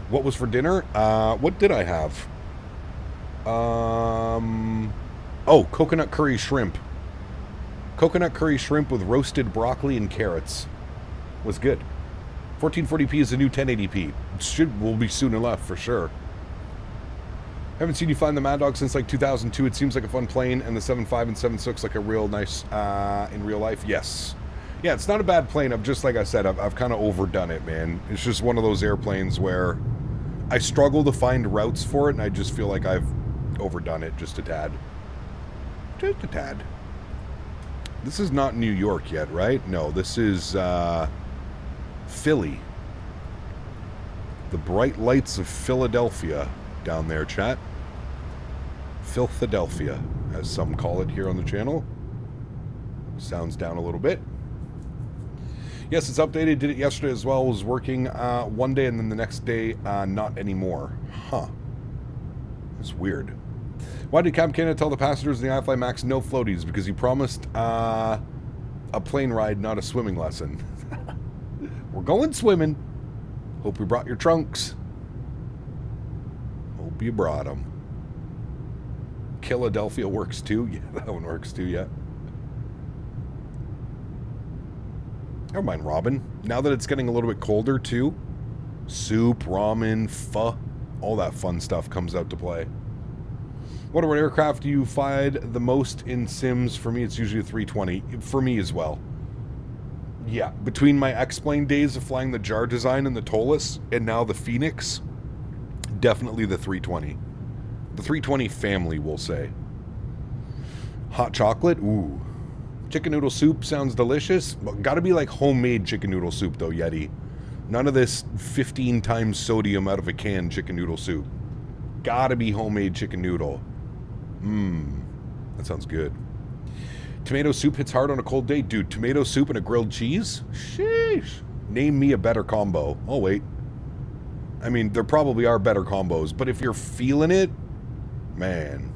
What was for dinner? What did I have? Oh, coconut curry shrimp. Coconut curry shrimp with roasted broccoli and carrots. Was good. 1440p is the new 1080p. Will be soon enough, for sure. Haven't seen you flying the Mad Dog since like 2002. It seems like a fun plane, and the 7.5 and 7.6 like a real nice in real life. Yes. Yeah, it's not a bad plane. I've just, like I said, I've kind of overdone it, man. It's just one of those airplanes where I struggle to find routes for it, and I just feel like I've overdone it just a tad. Just a tad. This is not New York yet, right? No, this is Philly. The bright lights of Philadelphia down there, chat. Philadelphia, as some call it here on the channel. Sounds down a little bit. Yes, it's updated. Did it yesterday as well. Was working one day and then the next day not anymore. Huh. That's weird. Why did Cap Canada tell the passengers in the iFly MAX no floaties? Because he promised a plane ride, not a swimming lesson. We're going swimming. Hope you brought your trunks. Hope you brought them. Philadelphia works too. Yeah, that one works too, yeah. Never mind, Robin. Now that it's getting a little bit colder too, soup, ramen, pho, all that fun stuff comes out to play. What aircraft do you find the most in sims? For me, it's usually a 320. For me as well. Yeah, between my X-Plane days of flying the Jar Design and the Tolus, and now the Phoenix, definitely the 320. The 320 family, we'll say. Hot chocolate? Ooh. Chicken noodle soup sounds delicious. Gotta be like homemade chicken noodle soup, though, Yeti. None of this 15 times sodium out of a can chicken noodle soup. Gotta be homemade chicken noodle. Mmm. That sounds good. Tomato soup hits hard on a cold day. Dude, tomato soup and a grilled cheese? Sheesh. Name me a better combo. Oh, wait. I mean, there probably are better combos, but if you're feeling it, man.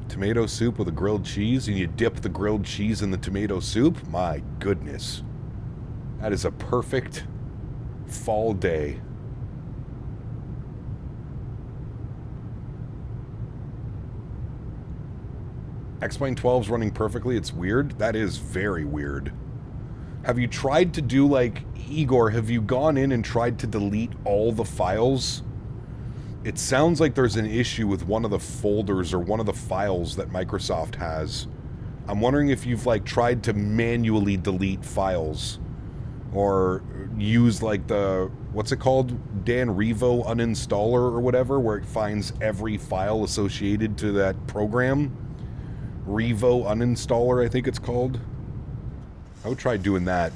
Tomato soup with a grilled cheese, and you dip the grilled cheese in the tomato soup? My goodness. That is a perfect Fall day. X-Plane 12's running perfectly. It's weird. That is very weird. Have you tried to do, like, Igor, have you gone in and tried to delete all the files? It sounds like there's an issue with one of the folders or one of the files that Microsoft has. I'm wondering if you've, like, tried to manually delete files. Or use, like, the, what's it called? Dan Revo uninstaller or whatever, where it finds every file associated to that program. Revo uninstaller, I think it's called. I would try doing that.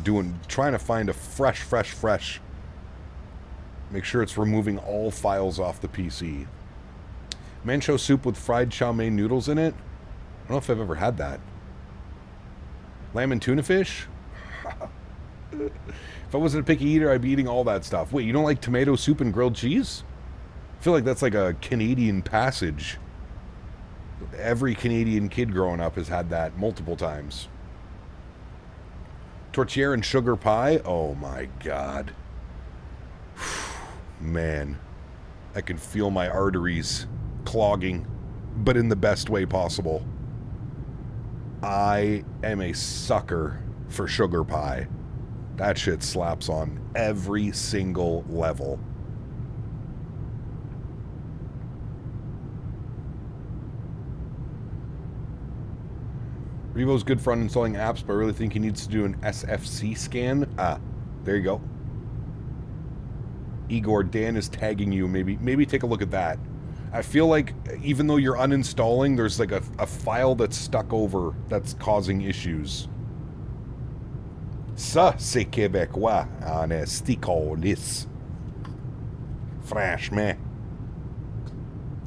Trying to find a fresh. Make sure it's removing all files off the PC. Mancho soup with fried chow mein noodles in it? I don't know if I've ever had that. Lamb and tuna fish? If I wasn't a picky eater, I'd be eating all that stuff. Wait, you don't like tomato soup and grilled cheese? I feel like that's like a Canadian passage. Every Canadian kid growing up has had that multiple times. Tortilla and sugar pie? Oh my god. Man. I can feel my arteries clogging, but in the best way possible. I am a sucker for sugar pie. That shit slaps on every single level. Revo's good for uninstalling apps, but I really think he needs to do an SFC scan. Ah, there you go. Igor, Dan is tagging you. Maybe take a look at that. I feel like even though you're uninstalling, there's like a file that's stuck over that's causing issues. Ça, c'est québécois en esticolis. Franchement.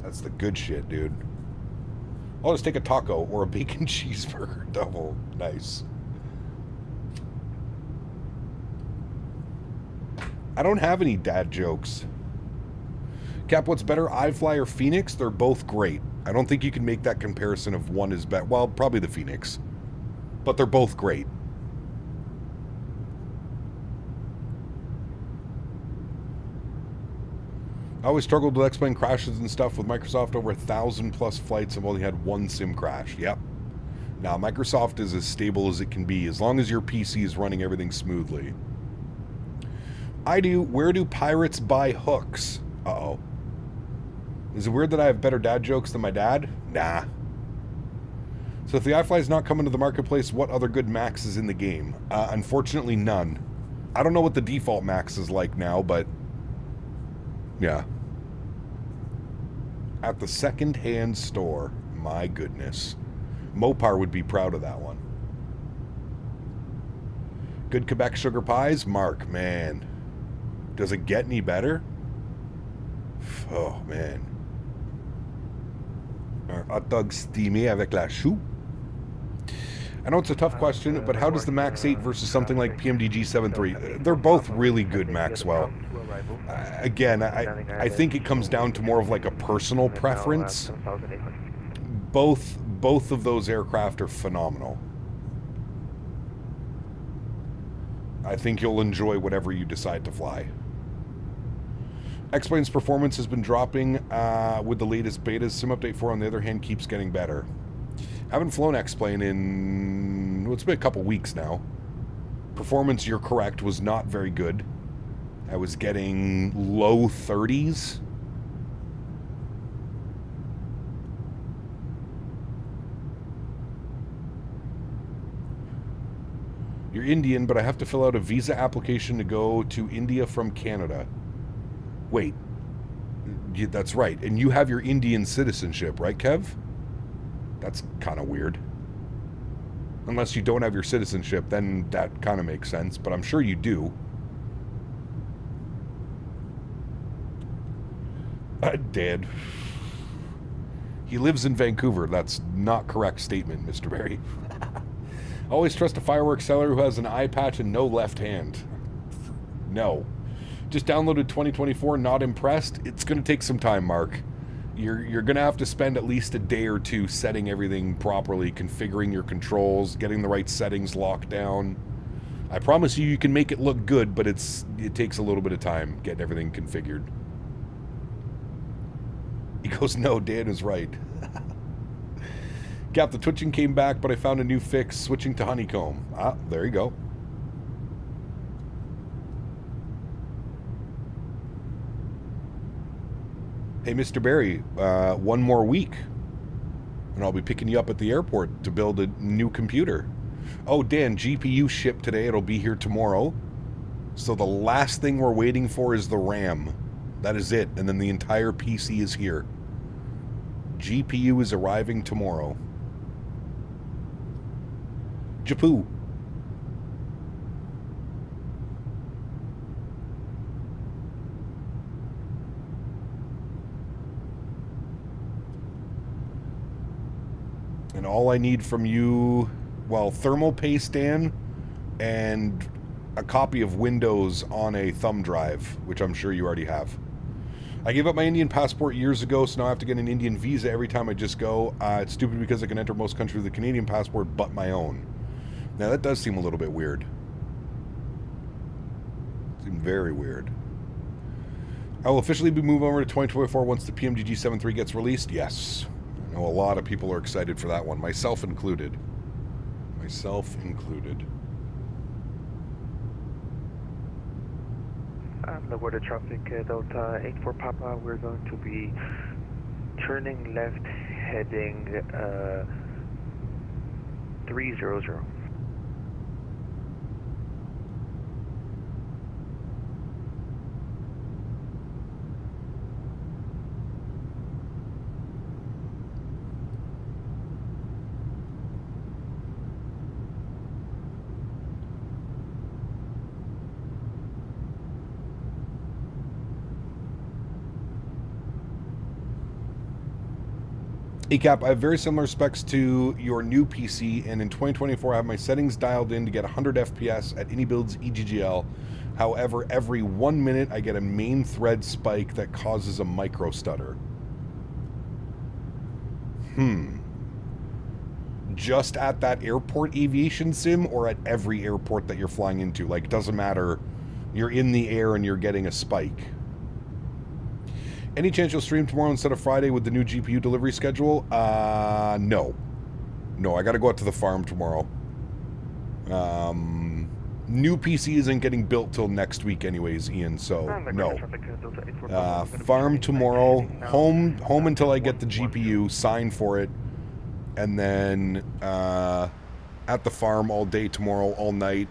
That's the good shit, dude. I'll just take a taco or a bacon cheeseburger double. Nice. I don't have any dad jokes. Cap, what's better, iFly or Phoenix? They're both great. I don't think you can make that comparison of one is better. Well, probably the Phoenix. But they're both great. I always struggled with X-Plane crashes and stuff with Microsoft. Over 1,000+ flights. I've only had one sim crash. Yep. Now, Microsoft is as stable as it can be, as long as your PC is running everything smoothly. Where do pirates buy hooks? Uh-oh. Is it weird that I have better dad jokes than my dad? Nah. So if the iFly is not coming to the marketplace, what other good Max is in the game? Unfortunately, none. I don't know what the default Max is like now, but... yeah. At the second-hand store. My goodness. Mopar would be proud of that one. Good Quebec sugar pies? Mark, man. Does it get any better? Oh, man. Un hot dog steamy avec la chou. I know it's a tough question, but how does the MAX8 versus something like PMDG 7.3? They're both really good, Maxwell. Again, I think it comes down to more of like a personal preference. Both of those aircraft are phenomenal. I think you'll enjoy whatever you decide to fly. X-Plane's performance has been dropping with the latest betas. Sim Update 4, on the other hand, keeps getting better. I haven't flown X-Plane in... well, it's been a couple weeks now. Performance, you're correct, was not very good. I was getting low 30s. You're Indian, but I have to fill out a visa application to go to India from Canada. Wait. That's right. And you have your Indian citizenship, right, Kev? That's kind of weird. Unless you don't have your citizenship, then that kind of makes sense. But I'm sure you do. Dead. He lives in Vancouver. That's not correct statement, Mr. Barry. Always trust a fireworks seller who has an eye patch and no left hand. No. Just downloaded 2024, not impressed. It's going to take some time, Mark. You're going to have to spend at least a day or two setting everything properly, configuring your controls, getting the right settings locked down. I promise you, you can make it look good, but it takes a little bit of time getting everything configured. He goes, no, Dan is right. Cap, the twitching came back, but I found a new fix, switching to honeycomb. Ah, there you go. Hey, Mr. Barry, one more week, and I'll be picking you up at the airport to build a new computer. Oh, Dan, GPU shipped today. It'll be here tomorrow. So the last thing we're waiting for is the RAM. That is it, and then the entire PC is here. GPU is arriving tomorrow. Japoo. And all I need from you, well, thermal paste, Dan, and a copy of Windows on a thumb drive, which I'm sure you already have. I gave up my Indian passport years ago, so now I have to get an Indian visa every time I just go. It's stupid because I can enter most countries with a Canadian passport but my own. Now, that does seem a little bit weird. Seem very weird. I will officially be moving over to 2024 once the PMGG 7.3 gets released. Yes. I know a lot of people are excited for that one, myself included. Myself included. LaGuardia traffic, Delta 84 Papa, we're going to be turning left, heading 300. Cap, I have very similar specs to your new PC, and in 2024 I have my settings dialed in to get 100 FPS at AnyBuild's EGGL. However, every 1 minute I get a main thread spike that causes a micro stutter. Just at that airport aviation sim, or at every airport that you're flying into? Like, it doesn't matter, you're in the air and you're getting a spike. Any chance you'll stream tomorrow instead of Friday with the new GPU delivery schedule? No. No, I gotta go out to the farm tomorrow. New PC isn't getting built till next week anyways, Ian, so no. Farm tomorrow, home until I get the GPU, sign for it, and then at the farm all day tomorrow, all night.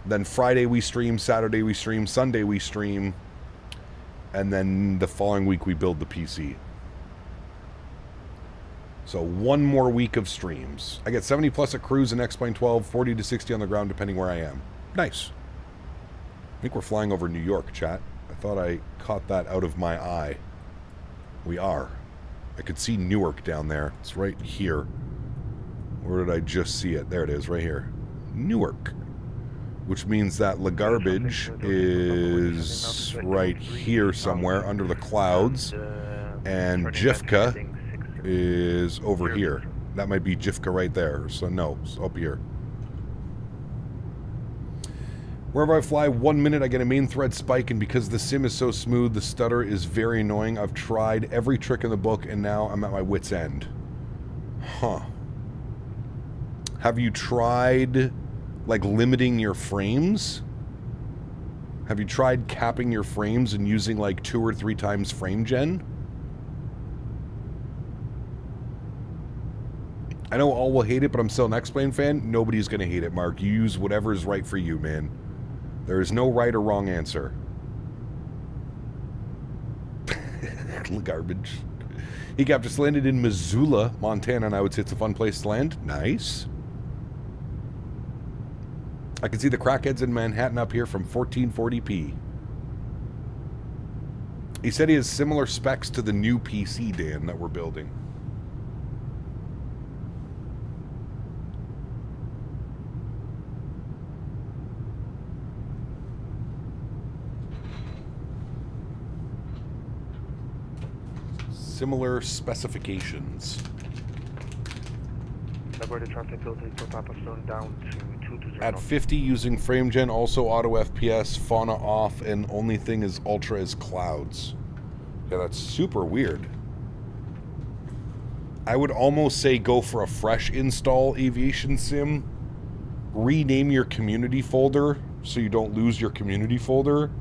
Then Friday we stream, Saturday we stream, Sunday we stream. And then the following week we build the PC. So one more week of streams. I get 70 plus at cruise and X-Plane 12, 40 to 60 on the ground depending where I am. Nice. I think we're flying over New York, chat. I thought I caught that out of my eye. We are. I could see Newark down there. It's right here. Where did I just see it? There it is, right here. Newark. Which means that La Garbage is right here somewhere under the clouds, and Jifka is over here. That might be Jifka right there, so no, it's up here. Wherever I fly 1 minute I get a main thread spike, and because the sim is so smooth, the stutter is very annoying. I've tried every trick in the book and now I'm at my wit's end. Huh. Have you tried like limiting your frames? Have you tried capping your frames and using like 2 or 3 times frame gen? I know all will hate it, but I'm still an X-Plane fan. Nobody's gonna hate it, Mark. You use whatever is right for you, man. There is no right or wrong answer. Garbage. He got just landed in Missoula, Montana, and I would say it's a fun place to land. Nice. I can see the crackheads in Manhattan up here from 1440p. He said he has similar specs to the new PC, Dan, that we're building. Similar specifications. LaGuardia traffic, Delta 84 Papa, slowing down to 220. At 50 using frame gen, also auto FPS, fauna off, and only thing is ultra is clouds. Yeah, that's super weird. I would almost say go for a fresh install aviation sim. Rename your community folder so you don't lose your community folder.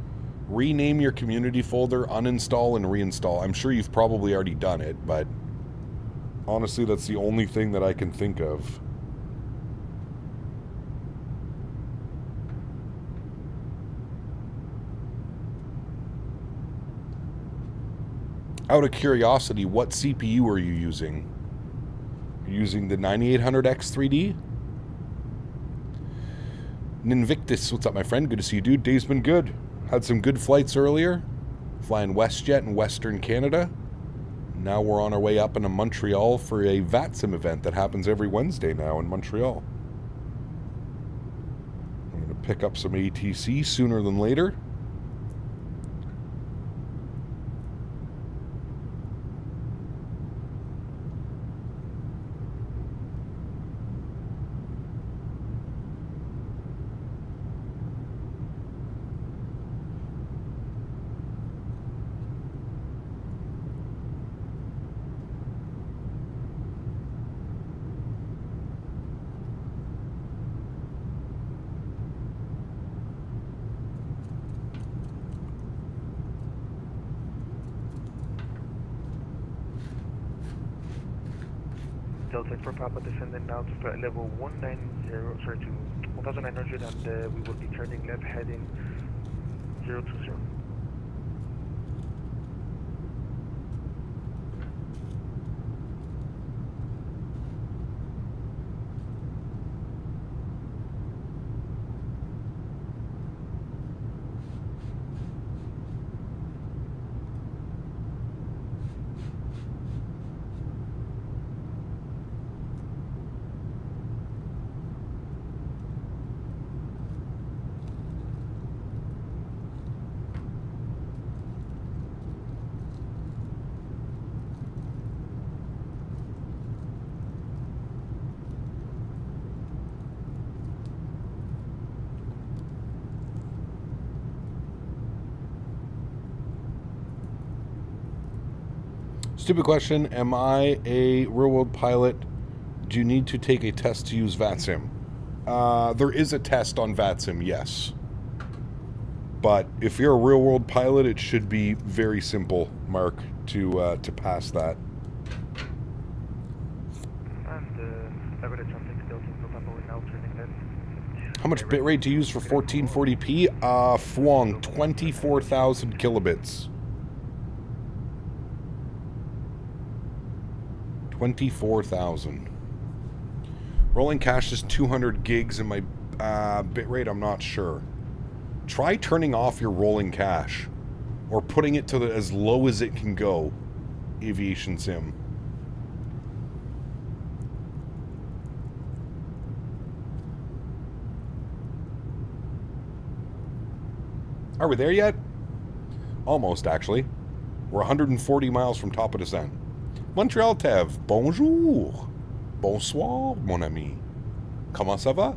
Rename your community folder, uninstall and reinstall. I'm sure you've probably already done it, but honestly, that's the only thing that I can think of. Out of curiosity, what CPU are you using? You're using the 9800X3D? Ninvictus, what's up, my friend? Good to see you, dude. Day's been good. Had some good flights earlier. Flying WestJet in Western Canada. Now we're on our way up into Montreal for a VATSIM event that happens every Wednesday now in Montreal. I'm going to pick up some ATC sooner than later. Delta for Papa descending now to flight level 1900 and we will be turning left heading 020. Stupid question. Am I a real-world pilot? Do you need to take a test to use VATSIM? There is a test on VATSIM, yes. But if you're a real-world pilot, it should be very simple, Mark, to pass that. And average traffic Delta for Papa, we're now turning left. How much bitrate to use for 1440p? Fwong, 24,000 kilobits. 24,000. Rolling cache is 200 gigs and my bitrate, I'm not sure. Try turning off your rolling cache or putting it to as low as it can go. Aviation sim. Are we there yet? Almost, actually. We're 140 miles from top of descent. Montreal Tev, bonjour. Bonsoir, mon ami. Comment ça va?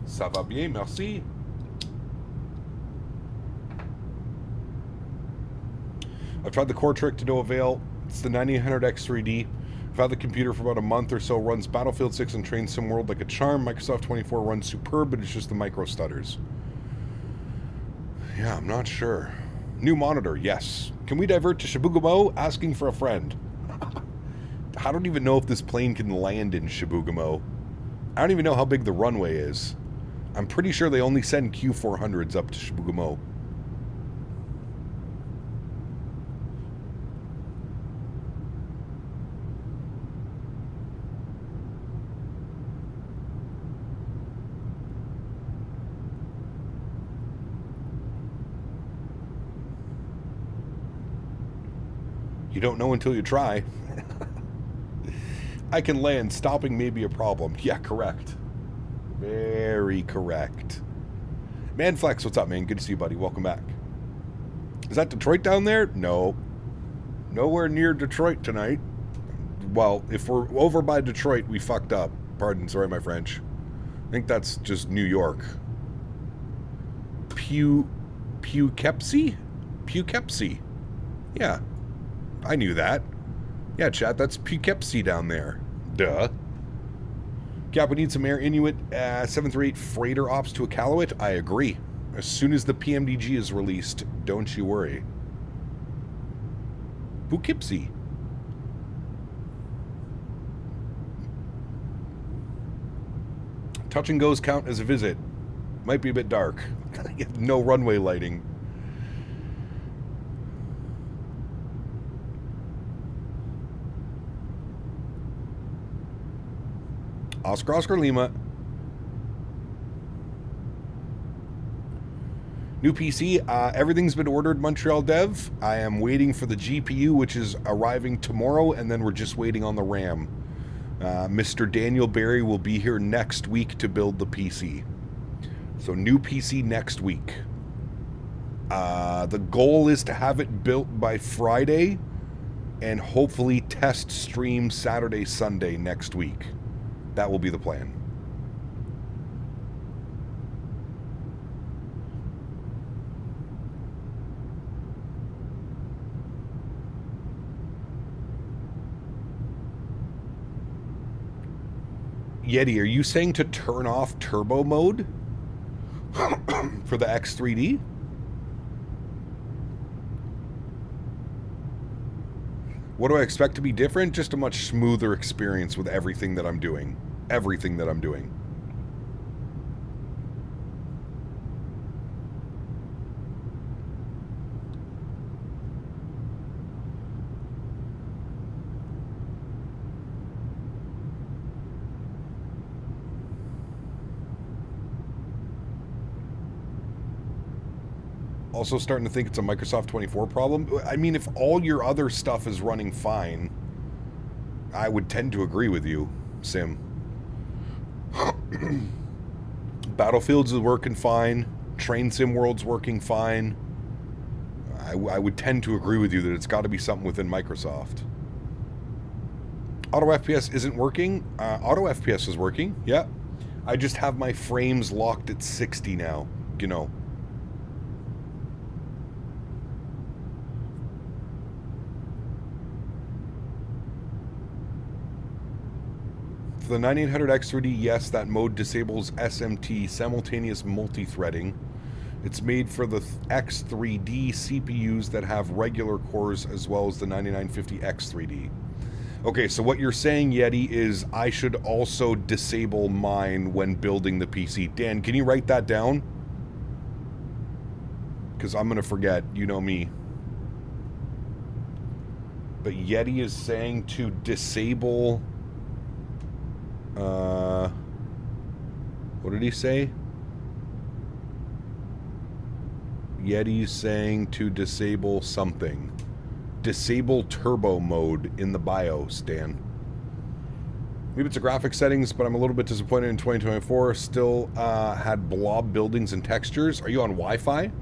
Ça va bien, merci. I've tried the core trick to no avail. It's the 9800X3D. I've had the computer for about a month or so, runs Battlefield 6 and Train Sim World like a charm. Microsoft 24 runs superb, but it's just the micro stutters. Yeah, I'm not sure. New monitor, yes. Can we divert to Chibougamau? Asking for a friend. I don't even know if this plane can land in Chibougamau. I don't even know how big the runway is. I'm pretty sure they only send Q400s up to Chibougamau. You don't know until you try. I can land. Stopping may be a problem. Yeah, correct. Very correct. Manflex, what's up, man? Good to see you, buddy. Welcome back. Is that Detroit down there? No. Nowhere near Detroit tonight. Well, if we're over by Detroit, we fucked up. Pardon, sorry my French. I think that's just New York. Poughkeepsie? Poughkeepsie. Yeah. I knew that. Yeah, chat, that's Poughkeepsie down there. Duh. Cap, we need some Air Inuit 738 freighter ops to Iqaluit. I agree. As soon as the PMDG is released, don't you worry. Poughkeepsie. Touch and goes count as a visit. Might be a bit dark. No runway lighting. Oscar Lima. New PC. Everything's been ordered, Montreal dev. I am waiting for the GPU, which is arriving tomorrow, and then we're just waiting on the RAM. Mr. Daniel Barry will be here next week to build the PC. So new PC next week. The goal is to have it built by Friday and hopefully test stream Saturday, Sunday next week. That will be the plan. Yeti, are you saying to turn off turbo mode for the X3D? What do I expect to be different? Just a much smoother experience with everything that I'm doing. Everything that I'm doing. Also starting to think it's a Microsoft 24 problem. I mean, if all your other stuff is running fine, I would tend to agree with you, Sim. Battlefields is working fine. Train Sim World's working fine. I would tend to agree with you that it's got to be something within Microsoft. Auto FPS isn't working. Auto FPS is working, yeah. I just have my frames locked at 60 now, you know. For the 9800X3D, yes, that mode disables SMT, simultaneous multi-threading. It's made for the X3D CPUs that have regular cores as well as the 9950X3D. Okay, so what you're saying, Yeti, is I should also disable mine when building the PC. Dan, can you write that down? Because I'm going to forget, you know me. But Yeti is saying to disable... what did he say? Yeti's saying to disable something. Disable turbo mode in the BIOS, Dan. Maybe it's a graphics settings, but I'm a little bit disappointed in 2024. Still had blob buildings and textures. Are you on Wi-Fi?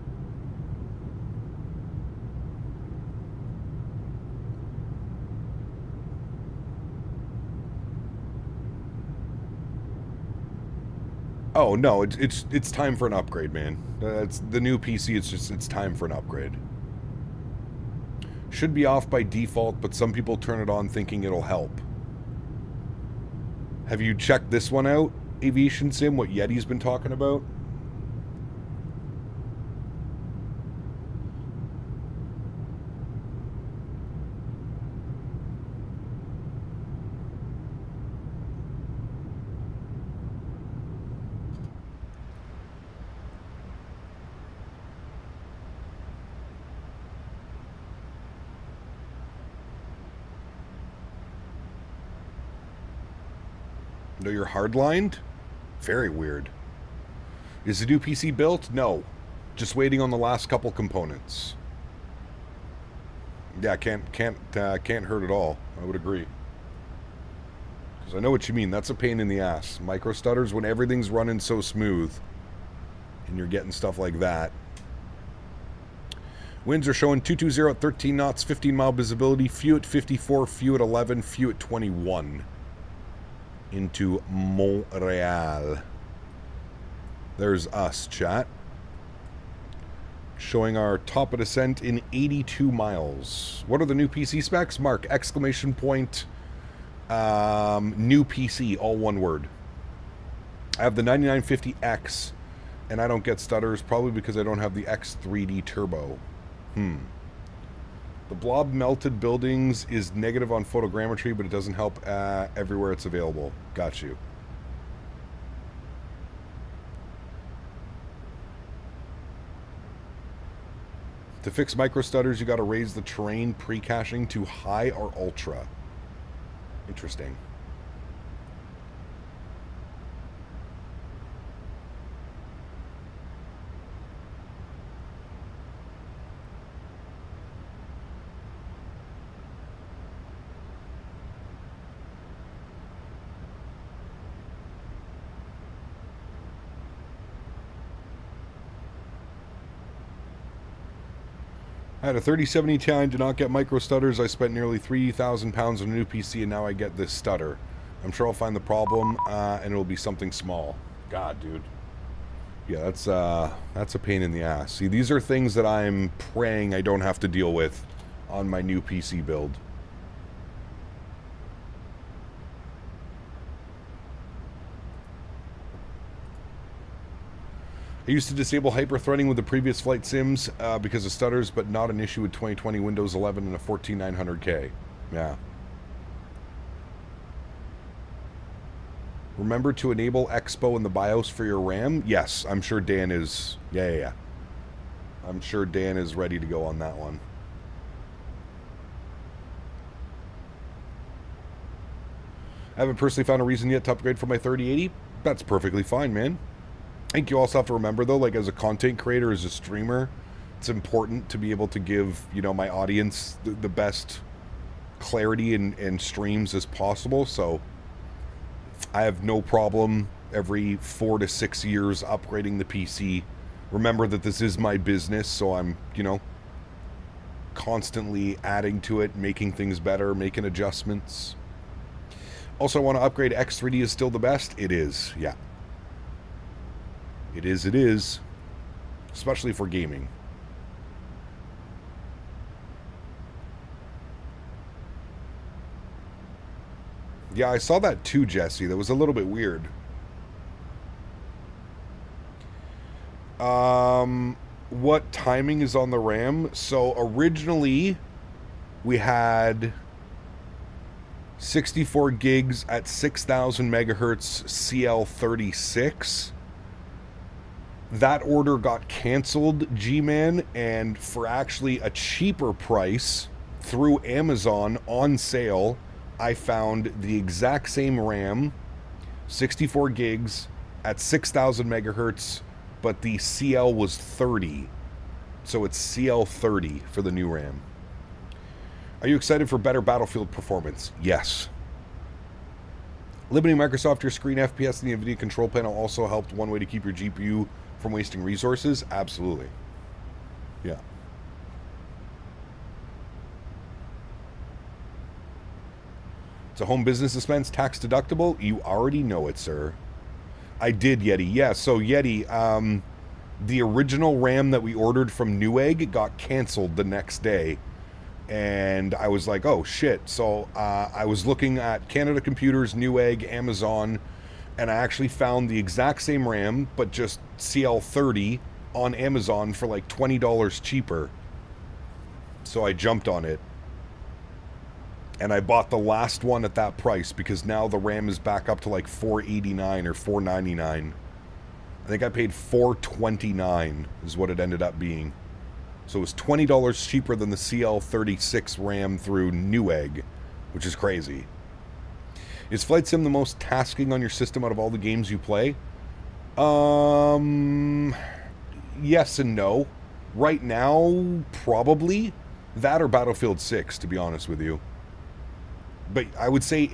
Oh no, it's time for an upgrade, man. It's the new PC. It's time for an upgrade. Should be off by default, but some people turn it on thinking it'll help. Have you checked this one out, Aviation Sim? What Yeti's been talking about? No, you're hardlined? Very weird. Is the new PC built? No. Just waiting on the last couple components. Yeah, can't hurt at all. I would agree. Because I know what you mean. That's a pain in the ass. Micro stutters when everything's running so smooth. And you're getting stuff like that. Winds are showing 220 at 13 knots, 15 mile visibility, few at 54, few at 11, few at 21. Into Montreal. There's us, chat. Showing our top of descent in 82 miles. What are the new PC specs? Mark, exclamation point, new PC, all one word. I have the 9950X, and I don't get stutters, probably because I don't have the X3D Turbo. The blob melted buildings is negative on photogrammetry, but it doesn't help everywhere it's available. Got you. To fix micro stutters, you got to raise the terrain pre-caching to high or ultra. Interesting. I had a 3070 Ti, did not get micro stutters. I spent nearly 3,000 pounds on a new PC, and now I get this stutter. I'm sure I'll find the problem, and it'll be something small. God, dude. Yeah, that's a pain in the ass. See, these are things that I'm praying I don't have to deal with on my new PC build. I used to disable hyper-threading with the previous flight sims because of stutters, but not an issue with 2020 Windows 11 and a 14900K. Yeah. Remember to enable Expo in the BIOS for your RAM? Yes, I'm sure Dan is... Yeah. I'm sure Dan is ready to go on that one. I haven't personally found a reason yet to upgrade from my 3080. That's perfectly fine, man. I think you also have to remember, though, like as a content creator, as a streamer, it's important to be able to give, you know, my audience the best clarity and streams as possible. So I have no problem every 4 to 6 years upgrading the PC. Remember that this is my business, so I'm, you know, constantly adding to it, making things better, making adjustments. Also, I want to upgrade. X3D is still the best? It is, yeah. It is. Especially for gaming. Yeah, I saw that too, Jesse. That was a little bit weird. What timing is on the RAM? So originally we had 64 gigs at 6,000 megahertz CL36. That order got canceled, G-Man, and for actually a cheaper price through Amazon on sale, I found the exact same RAM, 64 gigs at 6,000 megahertz, but the CL was 30. So it's CL30 for the new RAM. Are you excited for better Battlefield performance? Yes. Limiting Microsoft your screen FPS in the NVIDIA control panel also helped one way to keep your GPU from wasting resources? Absolutely. Yeah. It's a home business expense, tax deductible. You already know it, sir. I did, Yeti. Yeah, so Yeti, the original RAM that we ordered from Newegg got canceled the next day. And I was like, oh, shit. So I was looking at Canada Computers, Newegg, Amazon, and I actually found the exact same RAM, but just CL30 on Amazon for like $20 cheaper. So I jumped on it. And I bought the last one at that price because now the RAM is back up to like $489 or $499. I think I paid $429 is what it ended up being. So it was $20 cheaper than the CL36 RAM through Newegg, which is crazy. Is Flight Sim the most tasking on your system out of all the games you play? Yes and no. Right now, probably that or Battlefield 6, to be honest with you. But I would say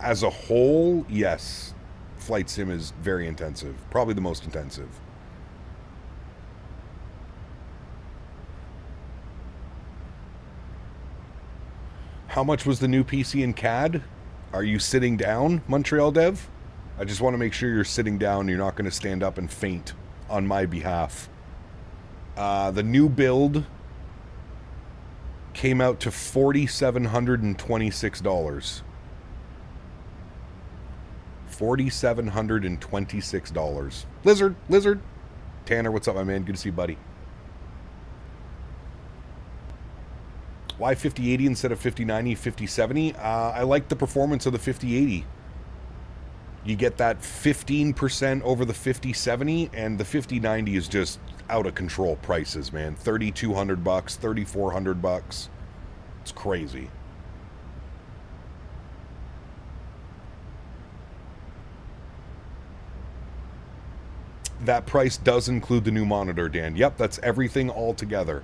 as a whole, yes, Flight Sim is very intensive. Probably the most intensive. How much was the new PC in CAD? Are you sitting down, Montreal dev? I just want to make sure you're sitting down. You're not going to stand up and faint on my behalf. The new build came out to $4,726. $4,726. Lizard. Tanner, what's up, my man? Good to see you, buddy. Why 5080 instead of 5090, 5070? I like the performance of the 5080. You get that 15% over the 5070, and the 5090 is just out of control prices, man. $3,200, $3,400. It's crazy. That price does include the new monitor, Dan. Yep, that's everything all together.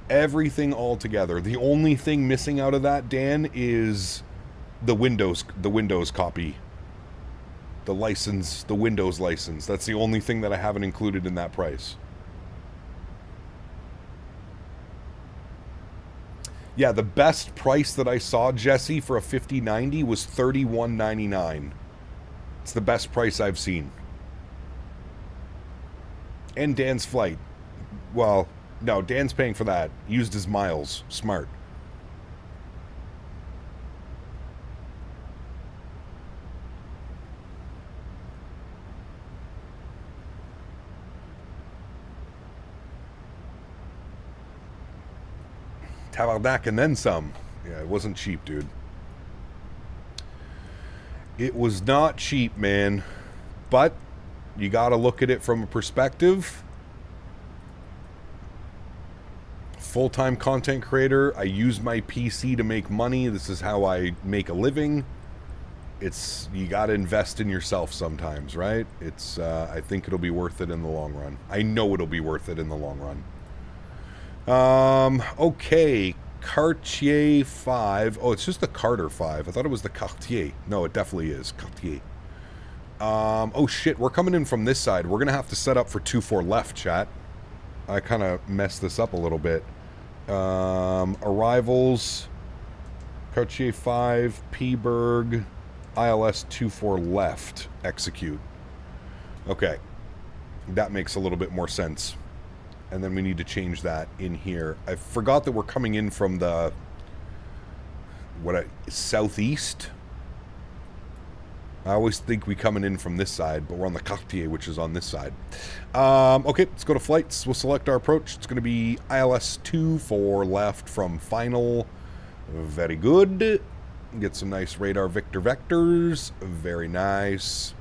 Everything all together. The only thing missing out of that, Dan, is the Windows copy. The license, the Windows license. That's the only thing that I haven't included in that price. Yeah, the best price that I saw, Jesse, for a 5090 was $31.99. It's the best price I've seen. And Dan's flight. Well, no, Dan's paying for that. Used his miles. Smart. Tabarnak and then some. Yeah, it wasn't cheap, dude. It was not cheap, man. But you got to look at it from a perspective. Full-time content creator. I use my PC to make money. This is how I make a living. It's, you got to invest in yourself sometimes, right? It's, I think it'll be worth it in the long run. I know it'll be worth it in the long run. Okay. Cartier 5. Oh, it's just the Carter 5. I thought it was the Cartier. No, it definitely is. Cartier. Oh shit, we're coming in from this side. We're gonna have to set up for 2-4 left, chat. I kind of messed this up a little bit. Arrivals. Cartier 5. P-Berg. ILS 2-4 left. Execute. Okay. That makes a little bit more sense. And then we need to change that in here. I forgot that we're coming in from the southeast. I always think we coming in from this side, but we're on the Cartier, which is on this side. Okay, let's go to flights. We'll select our approach. It's going to be ILS 2-4 left from final. Very good. Get some nice radar Victor vectors. Very nice.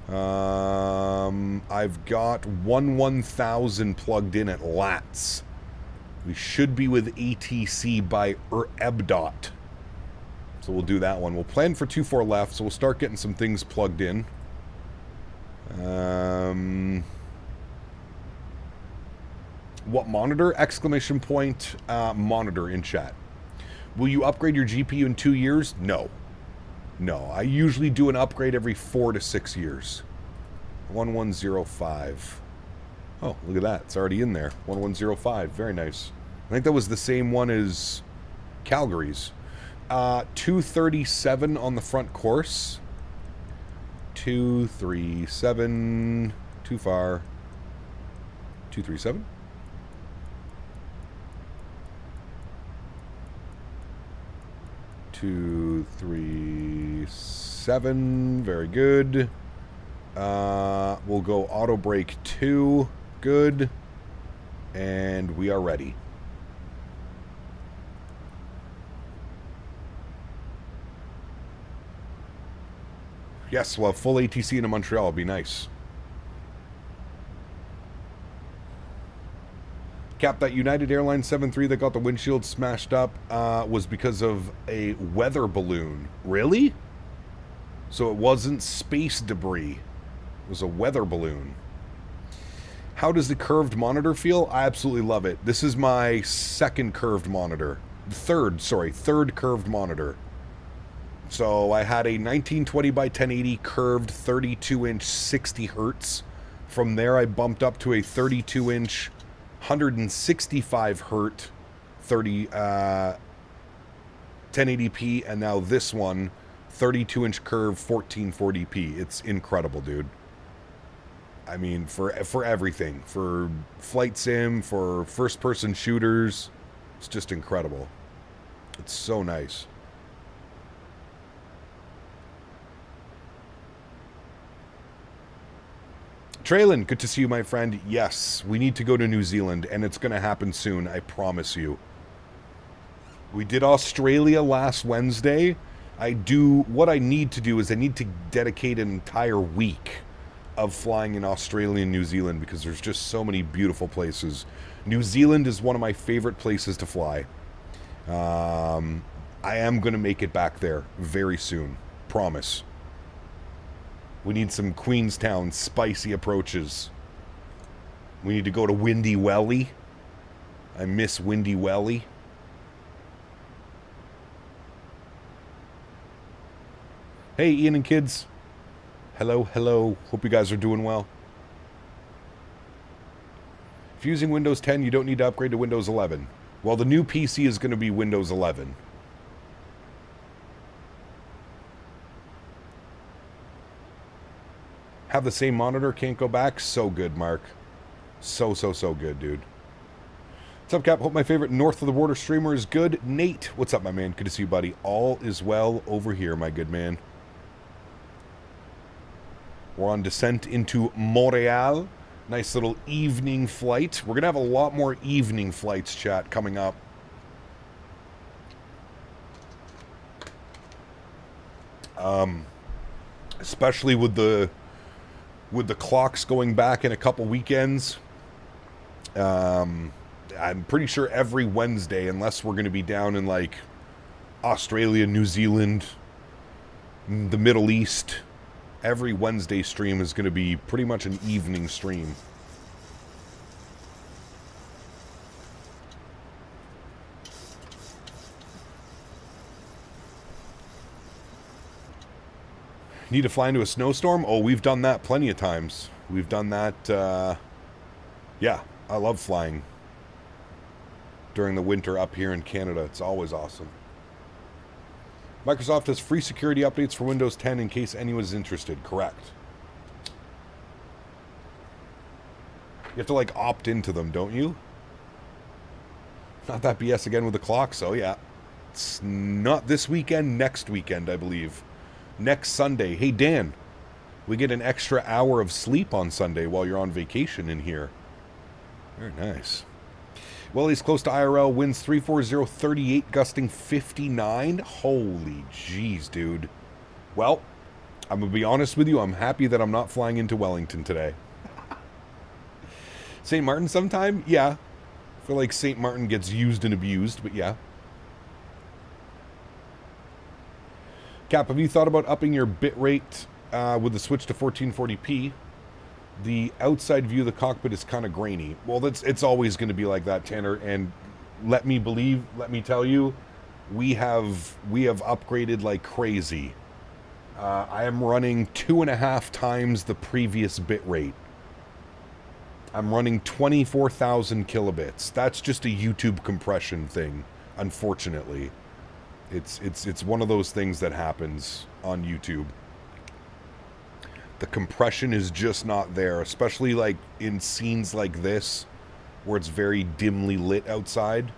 I've got 1000 plugged in at LATS. We should be with ATC by EBDOT. So we'll do that one. We'll plan for 2-4 left, so we'll start getting some things plugged in. What monitor? Exclamation point monitor in chat. Will you upgrade your GPU in 2 years? No. No, I usually do an upgrade every 4 to 6 years. 1105. Oh, look at that. It's already in there. 1105. Very nice. I think that was the same one as Calgary's. 237 on the front course. 237. Too far. 237. 237. Very good. We'll go auto brake 2. Good. And we are ready. Yes, we'll have full ATC into Montreal. It'll be nice. Cap, that United Airlines 73 that got the windshield smashed up was because of a weather balloon. Really? So it wasn't space debris. It was a weather balloon. How does the curved monitor feel? I absolutely love it. This is my second curved monitor. Third curved monitor. So I had a 1920 by 1080 curved 32-inch 60 hertz. From there I bumped up to a 32-inch 165 hertz 1080 1080p, and now this one, 32-inch curve, 1440p. It's incredible, dude. I mean, for everything. For flight sim, for first-person shooters. It's just incredible. It's so nice. Traylon, good to see you, my friend. Yes, we need to go to New Zealand, and it's going to happen soon, I promise you. We did Australia last Wednesday. What I need to do is I need to dedicate an entire week of flying in Australia and New Zealand because there's just so many beautiful places. New Zealand is one of my favorite places to fly. I am going to make it back there very soon. Promise. We need some Queenstown spicy approaches. We need to go to Windy Welly. I miss Windy Welly. Hey, Ian and kids. Hello, hello. Hope you guys are doing well. If you're using Windows 10, you don't need to upgrade to Windows 11. Well, the new PC is going to be Windows 11. Have the same monitor, can't go back. So good, Mark. So good, dude. What's up, Cap? Hope my favorite north of the border streamer is good. Nate, what's up, my man? Good to see you, buddy. All is well over here, my good man. We're on descent into Montreal. Nice little evening flight. We're going to have a lot more evening flights, chat, coming up. Especially with the clocks going back in a couple weekends. I'm pretty sure every Wednesday, unless we're going to be down in like Australia, New Zealand, the Middle East, every Wednesday stream is going to be pretty much an evening stream. Need to fly into a snowstorm? Oh, we've done that plenty of times. We've done that, yeah, I love flying during the winter up here in Canada. It's always awesome. Microsoft has free security updates for Windows 10 in case anyone's interested. Correct. You have to, like, opt into them, don't you? Not that BS again with the clock, so yeah. It's not this weekend, next weekend, I believe. Next Sunday. Hey, Dan, we get an extra hour of sleep on Sunday while you're on vacation in here. Very nice. Well, he's close to IRL. Winds 340-38, gusting 59. Holy jeez, dude. Well, I'm going to be honest with you. I'm happy that I'm not flying into Wellington today. St. Martin sometime? Yeah. I feel like St. Martin gets used and abused, but yeah. Cap, have you thought about upping your bitrate with the switch to 1440p? The outside view of the cockpit is kind of grainy. Well, it's always going to be like that, Tanner. And let me tell you, we have upgraded like crazy. I am running 2.5 times the previous bitrate. I'm running 24,000 kilobits. That's just a YouTube compression thing, unfortunately. It's one of those things that happens on YouTube. The compression is just not there, especially like in scenes like this where it's very dimly lit outside.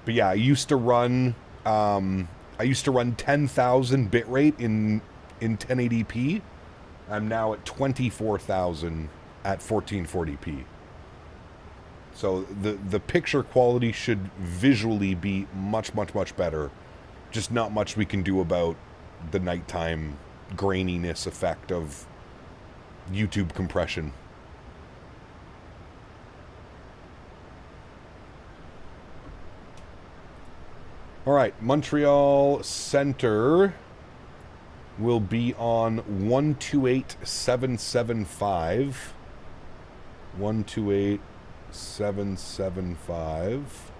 But yeah, I used to run 10,000 bitrate in 1080p. I'm now at 24,000 at 1440p. So the picture quality should visually be much better. Just not much we can do about the nighttime graininess effect of YouTube compression. All right, Montreal Center will be on 128775. 128775.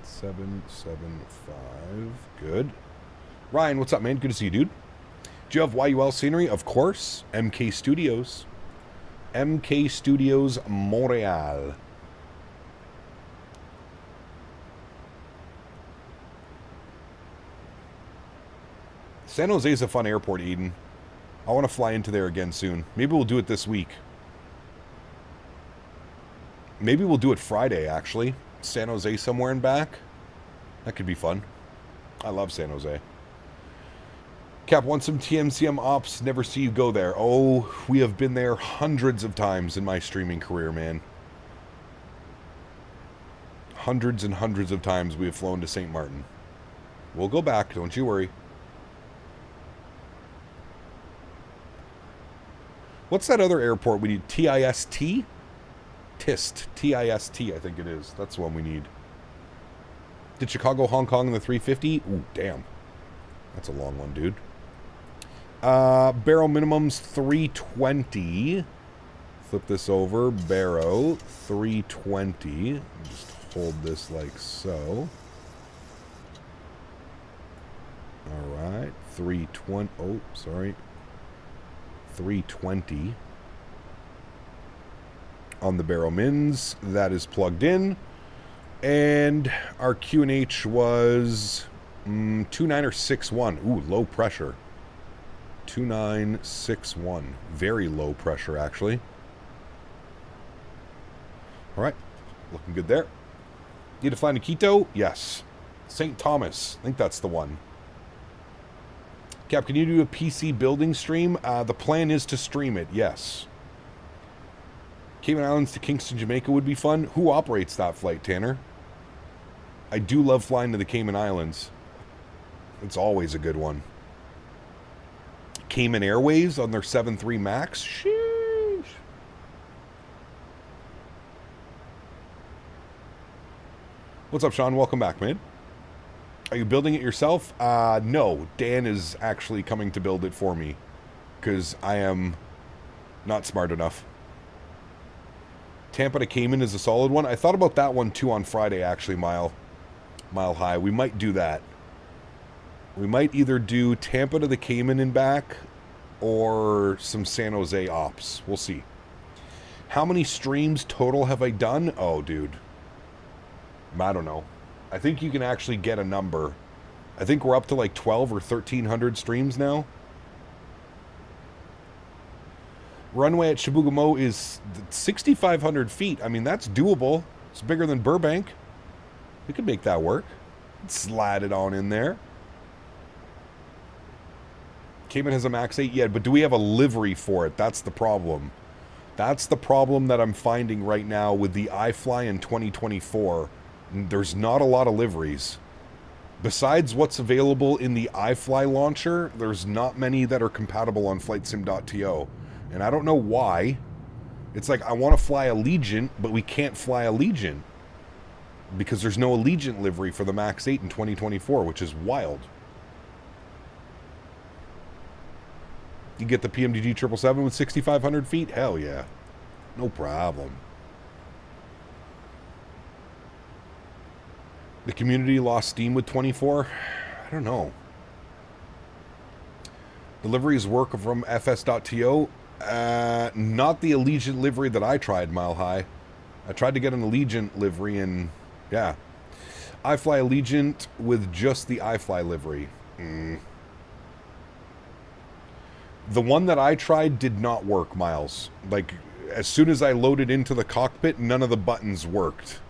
775. Good. Ryan, what's up, man? Good to see you, dude. Do you have YUL scenery? Of course. MK Studios. MK Studios Montreal. San Jose is a fun airport, Eden. I want to fly into there again soon. Maybe we'll do it this week. Maybe we'll do it Friday, actually. San Jose somewhere and back. That could be fun. I love San Jose. Cap, want some TMCM ops? Never see you go there. Oh, we have been there hundreds of times in my streaming career, man. Hundreds and hundreds of times we have flown to St. Martin. We'll go back, don't you worry. What's that other airport we need? TIST? TIST. T-I-S-T, I think it is. That's the one we need. Did Chicago, Hong Kong in the 350? Ooh, damn. That's a long one, dude. Barrow minimums 320. Flip this over. Barrow 320. Just hold this like so. Alright. 320. Oh, sorry. 320 on the Barrow Mins. That is plugged in. And our QNH was 2961. Ooh, low pressure. 2961. Very low pressure, actually. All right. Looking good there. Need to fly to Quito? Yes. St. Thomas. I think that's the one. Cap, can you do a PC building stream? The plan is to stream it, yes. Cayman Islands to Kingston, Jamaica would be fun. Who operates that flight, Tanner? I do love flying to the Cayman Islands. It's always a good one. Cayman Airways on their 7.3 MAX. Sheesh. What's up, Sean? Welcome back, man. Are you building it yourself? No. Dan is actually coming to build it for me. Because I am not smart enough. Tampa to Cayman is a solid one. I thought about that one too on Friday, actually, Mile High. We might do that. We might either do Tampa to the Cayman and back or some San Jose ops. We'll see. How many streams total have I done? Oh, dude. I don't know. I think you can actually get a number. I think we're up to like 12 or 1,300 streams now. Runway at Chibougamau is 6,500 feet. I mean, that's doable. It's bigger than Burbank. We could make that work. Slide it on in there. Cayman has a MAX8 yet, but do we have a livery for it? That's the problem. That's the problem that I'm finding right now with the iFly in 2024. There's not a lot of liveries. Besides what's available in the iFly launcher, there's not many that are compatible on FlightSim.to. And I don't know why. It's like, I want to fly Allegiant, but we can't fly Allegiant. Because there's no Allegiant livery for the MAX8 in 2024, which is wild. You get the PMDG 777 with 6,500 feet? Hell yeah. No problem. The community lost steam with 24? I don't know. Deliveries work from FS.to? Not the Allegiant livery that I tried, Mile High. I tried to get an Allegiant livery and, yeah. iFly Allegiant with just the iFly livery. The one that I tried did not work, Miles. Like, as soon as I loaded into the cockpit, none of the buttons worked.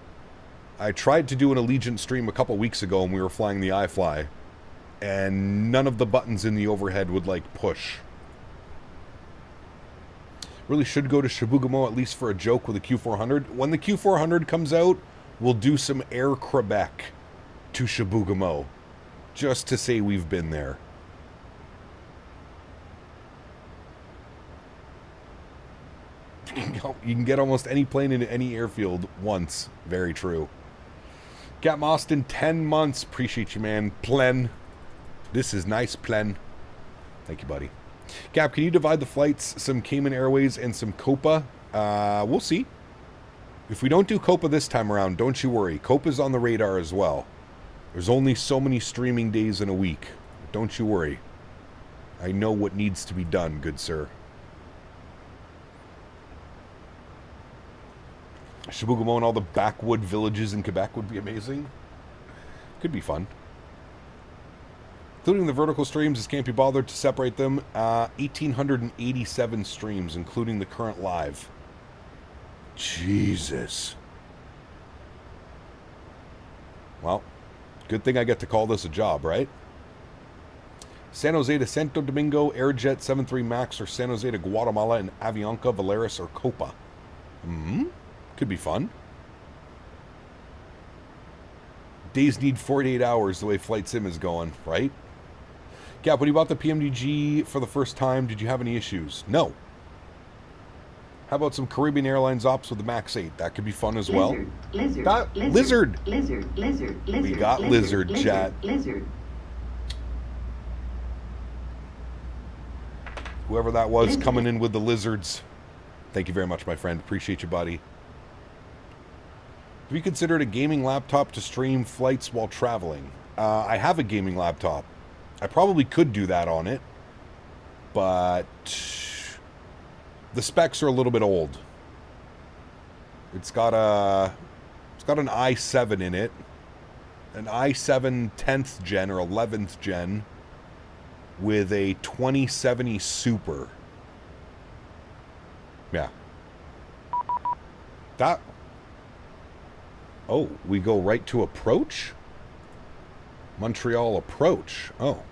I tried to do an Allegiant stream a couple weeks ago when we were flying the iFly, and none of the buttons in the overhead would, like, push. Really should go to Chibougamau at least for a joke with a Q400. When the Q400 comes out, we'll do some Air Quebec to Chibougamau, just to say we've been there. You can get almost any plane into any airfield once. Very true. Captain Austin, 10 months. Appreciate you, man. Plen. This is nice, Plen. Thank you, buddy. Cap, can you divide the flights? Some Cayman Airways and some Copa? We'll see. If we don't do Copa this time around, don't you worry. Copa's on the radar as well. There's only so many streaming days in a week. Don't you worry. I know what needs to be done, good sir. Chibougamau and all the backwood villages in Quebec would be amazing. Could be fun. Including the vertical streams, just can't be bothered to separate them. 1,887 streams, including the current live. Jesus. Well, good thing I get to call this a job, right? San Jose to Santo Domingo, Airjet 73 MAX, or San Jose to Guatemala in Avianca, Valeris, or Copa. Could be fun. Days need 48 hours the way Flight Sim is going, right? Gap, when you bought the PMDG for the first time, did you have any issues? No. How about some Caribbean Airlines ops with the MAX8? That could be fun as well. Lizard. We got Lizard, chat. Whoever that was coming in with the lizards. Thank you very much, my friend. Appreciate you, buddy. Have you considered a gaming laptop to stream flights while traveling? I have a gaming laptop. I probably could do that on it, but the specs are a little bit old. It's got an i7 in it, an i7 10th gen or 11th gen with a 2070 Super. Yeah. That. Oh, we go right to approach? Montreal approach. Oh.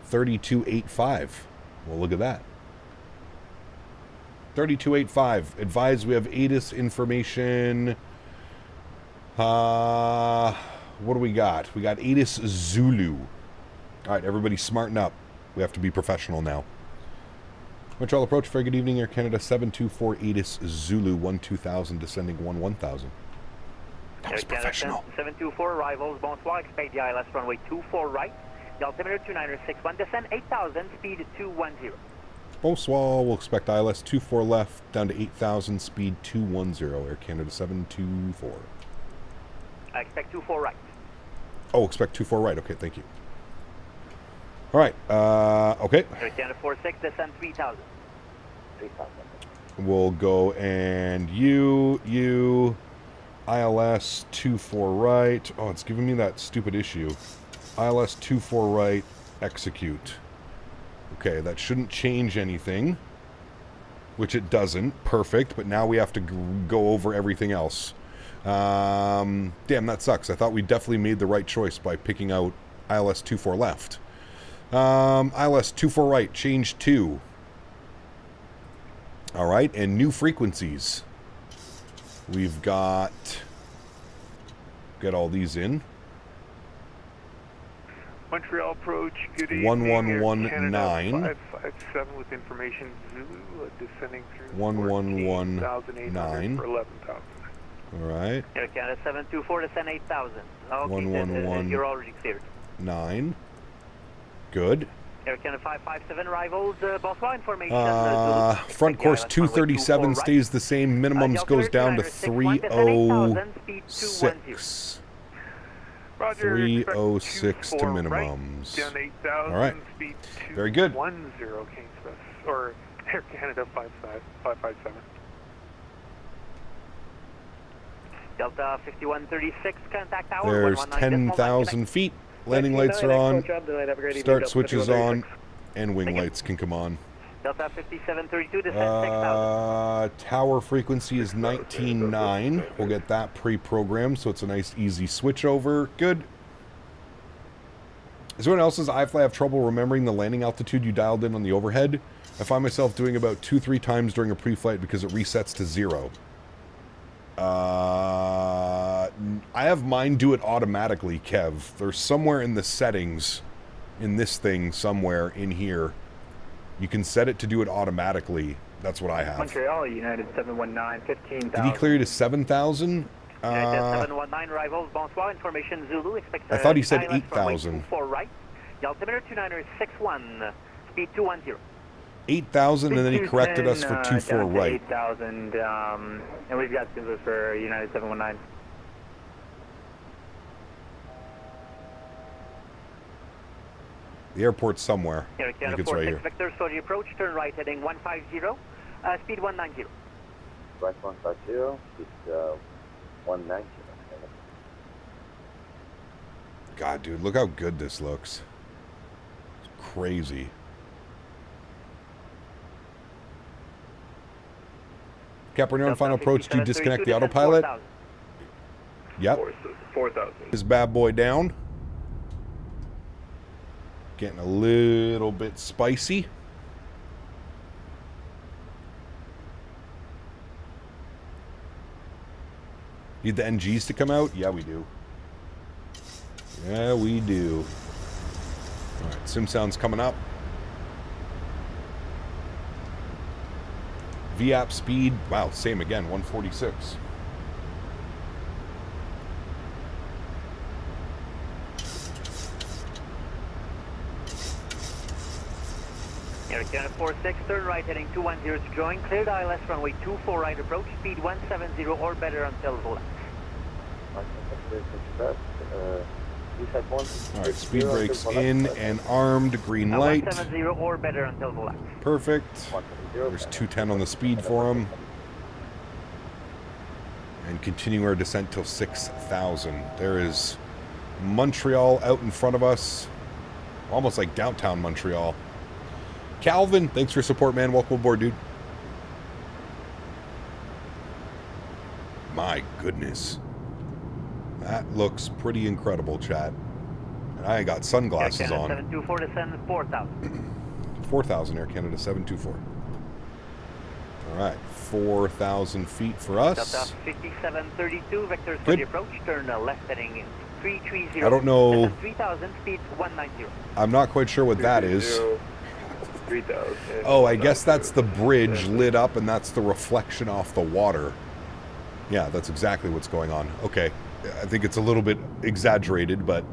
3285. Well, look at that. 3285. Advise we have ATIS information. What do we got? We got ATIS Zulu. All right, everybody smarten up. We have to be professional now. Montreal approach. Very good evening, Air Canada 724 ATIS Zulu 12000 descending 1000. That was professional. 724 arrivals, bonsoir, expect the ILS runway 24 right, the altimeter 2961, descend 8000, speed 210. Bonsoir, we'll expect ILS 24 left, down to 8000, speed 210, Air Canada 724. I expect 24 right. Oh, expect 24 right, okay, thank you. All right, okay. Air Canada 46, descend 3000. We'll go and you... ILS 24 right. Oh, it's giving me that stupid issue. ILS 24 right, execute. Okay, that shouldn't change anything. Which it doesn't. Perfect, but now we have to go over everything else. Damn, that sucks. I thought we definitely made the right choice by picking out ILS 24 left. ILS 24 right, change 2. Alright, and new frequencies. We've got... Get all these in. Montreal approach, good evening. 1119. 557 with information Zulu, descending through 1119 for 11,000. Alright. Air Canada 724, descend 8000. Okay, 111. You're already cleared. 9. Good. Air Canada 557 arrivals, bonsoir, information. Front course 237 stays the same. Minimums goes down to 306. Roger, 306 to minimums. Right, down 8,000, all right. Speed 210, very good. Or Air Canada 557. Delta 5136, contact tower. There's 10,000 feet. Landing lights are on. Start switches on. And wing lights can come on. Delta 5732, descend 6,000. Tower frequency is 19.9. We'll get that pre-programmed, so it's a nice, easy switch over. Good. Does anyone else's iFly have trouble remembering the landing altitude you dialed in on the overhead? I find myself doing about 2-3 times during a pre-flight because it resets to 0. I have mine do it automatically, Kev. There's somewhere in the settings, in this thing, somewhere in here, you can set it to do it automatically. That's what I have. Montreal, United 719, 15,000. Did he clear it to 7,000? United 719 arrivals, bonsoir, information Zulu, expect I thought he said 8,000. 4 right, the altimeter 2961, speed 210. 8,000, and then he corrected us for 24 right. 8,000, and we've got Zulu for United 719. The airport's somewhere. I Air think Canada it's right 46 here. Vector, slowly approach, turn right heading 150, speed 190. Right 150, speed 190. God, dude, look how good this looks. It's crazy. Cap, when you're on final approach, do you disconnect the autopilot? Yep. 4,000. This bad boy down. Getting a little bit spicy. Need the NGs to come out? Yeah, we do. Yeah, we do. Alright, sim sound's coming up. VAP speed, wow, same again, 146. Air Canada 46, turn right heading 210 to join, cleared ILS runway 24 right approach, speed 170 or better until Volax. Alright, speed brakes in and armed, green light. 170 or better until Volax. Perfect. There's 210 on the speed for him. And continue our descent till 6,000. There is Montreal out in front of us. Almost like downtown Montreal. Calvin, thanks for your support, man. Welcome aboard, dude. My goodness. That looks pretty incredible, chat. And I got sunglasses Air Canada on. 724 descend 4,000. 4,000, Air Canada 724. Alright, 4,000 feet for us. Delta 5732, vectors for Good. the approach, turn left heading 330. I don't know. Descend 3,000, speed 190. I'm not quite sure what that is. 3,000. Oh, I guess that's the bridge lit up and that's the reflection off the water. Yeah, that's exactly what's going on. Okay. I think it's a little bit exaggerated, but...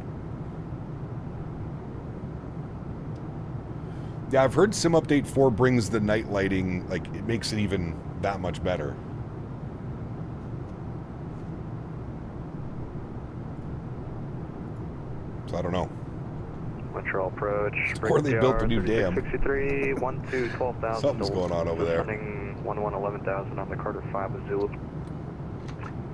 Yeah, I've heard Sim Update 4 brings the night lighting, like, it makes it even that much better. So I don't know. Montreal approach. Or they built a new dam. 63, 1 to 12,000. Something's going on over there. 11, 11,000 on the Carter 5 with Zulu.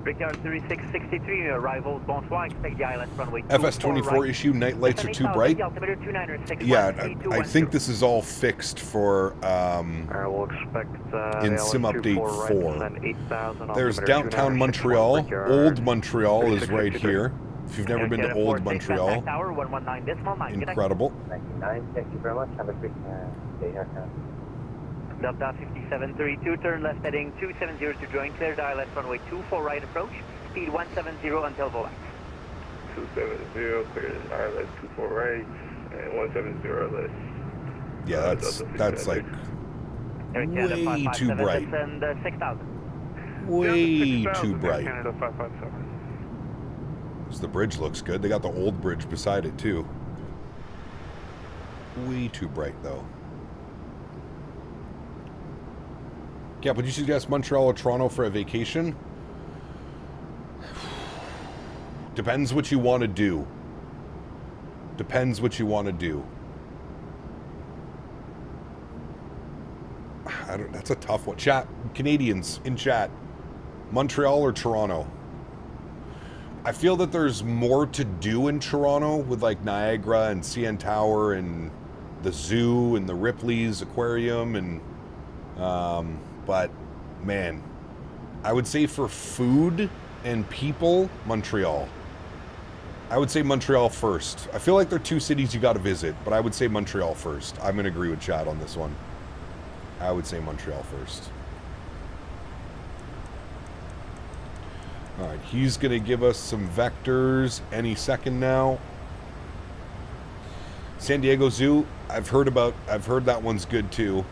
Brickyard 3663, arrivals, bonsoir, expect the ILS runway FS24 issue, night lights are too bright. Altimeter 296, Yeah, I think this is all fixed for We'll expect in Sim Update 4. There's downtown Montreal. Old Montreal is right here. If you've never been to Old Montreal, incredible. 99, thank you very much. Have a great day here. Delta 5732, turn left heading 270 to join, cleared ILS runway 24 right approach, speed 170 until Volax. 270, cleared ILS 24 right, and 170 ILS. Yeah, that's like way too bright. And 6,000. Way too bright. Canada 557. So the bridge looks good. They got the old bridge beside it too. Way too bright though. Yeah, would you suggest Montreal or Toronto for a vacation? Depends what you want to do. Depends what you want to do. That's a tough one. Chat, Canadians in chat. Montreal or Toronto? I feel that there's more to do in Toronto with like Niagara and CN Tower and the zoo and the Ripley's Aquarium and but man, I would say for food and people, Montreal. I would say Montreal first. I feel like they're two cities you got to visit, but I would say Montreal first. I'm going to agree with Chad on this one. I would say Montreal first. All right, he's going to give us some vectors any second now. San Diego Zoo, I've heard that one's good too.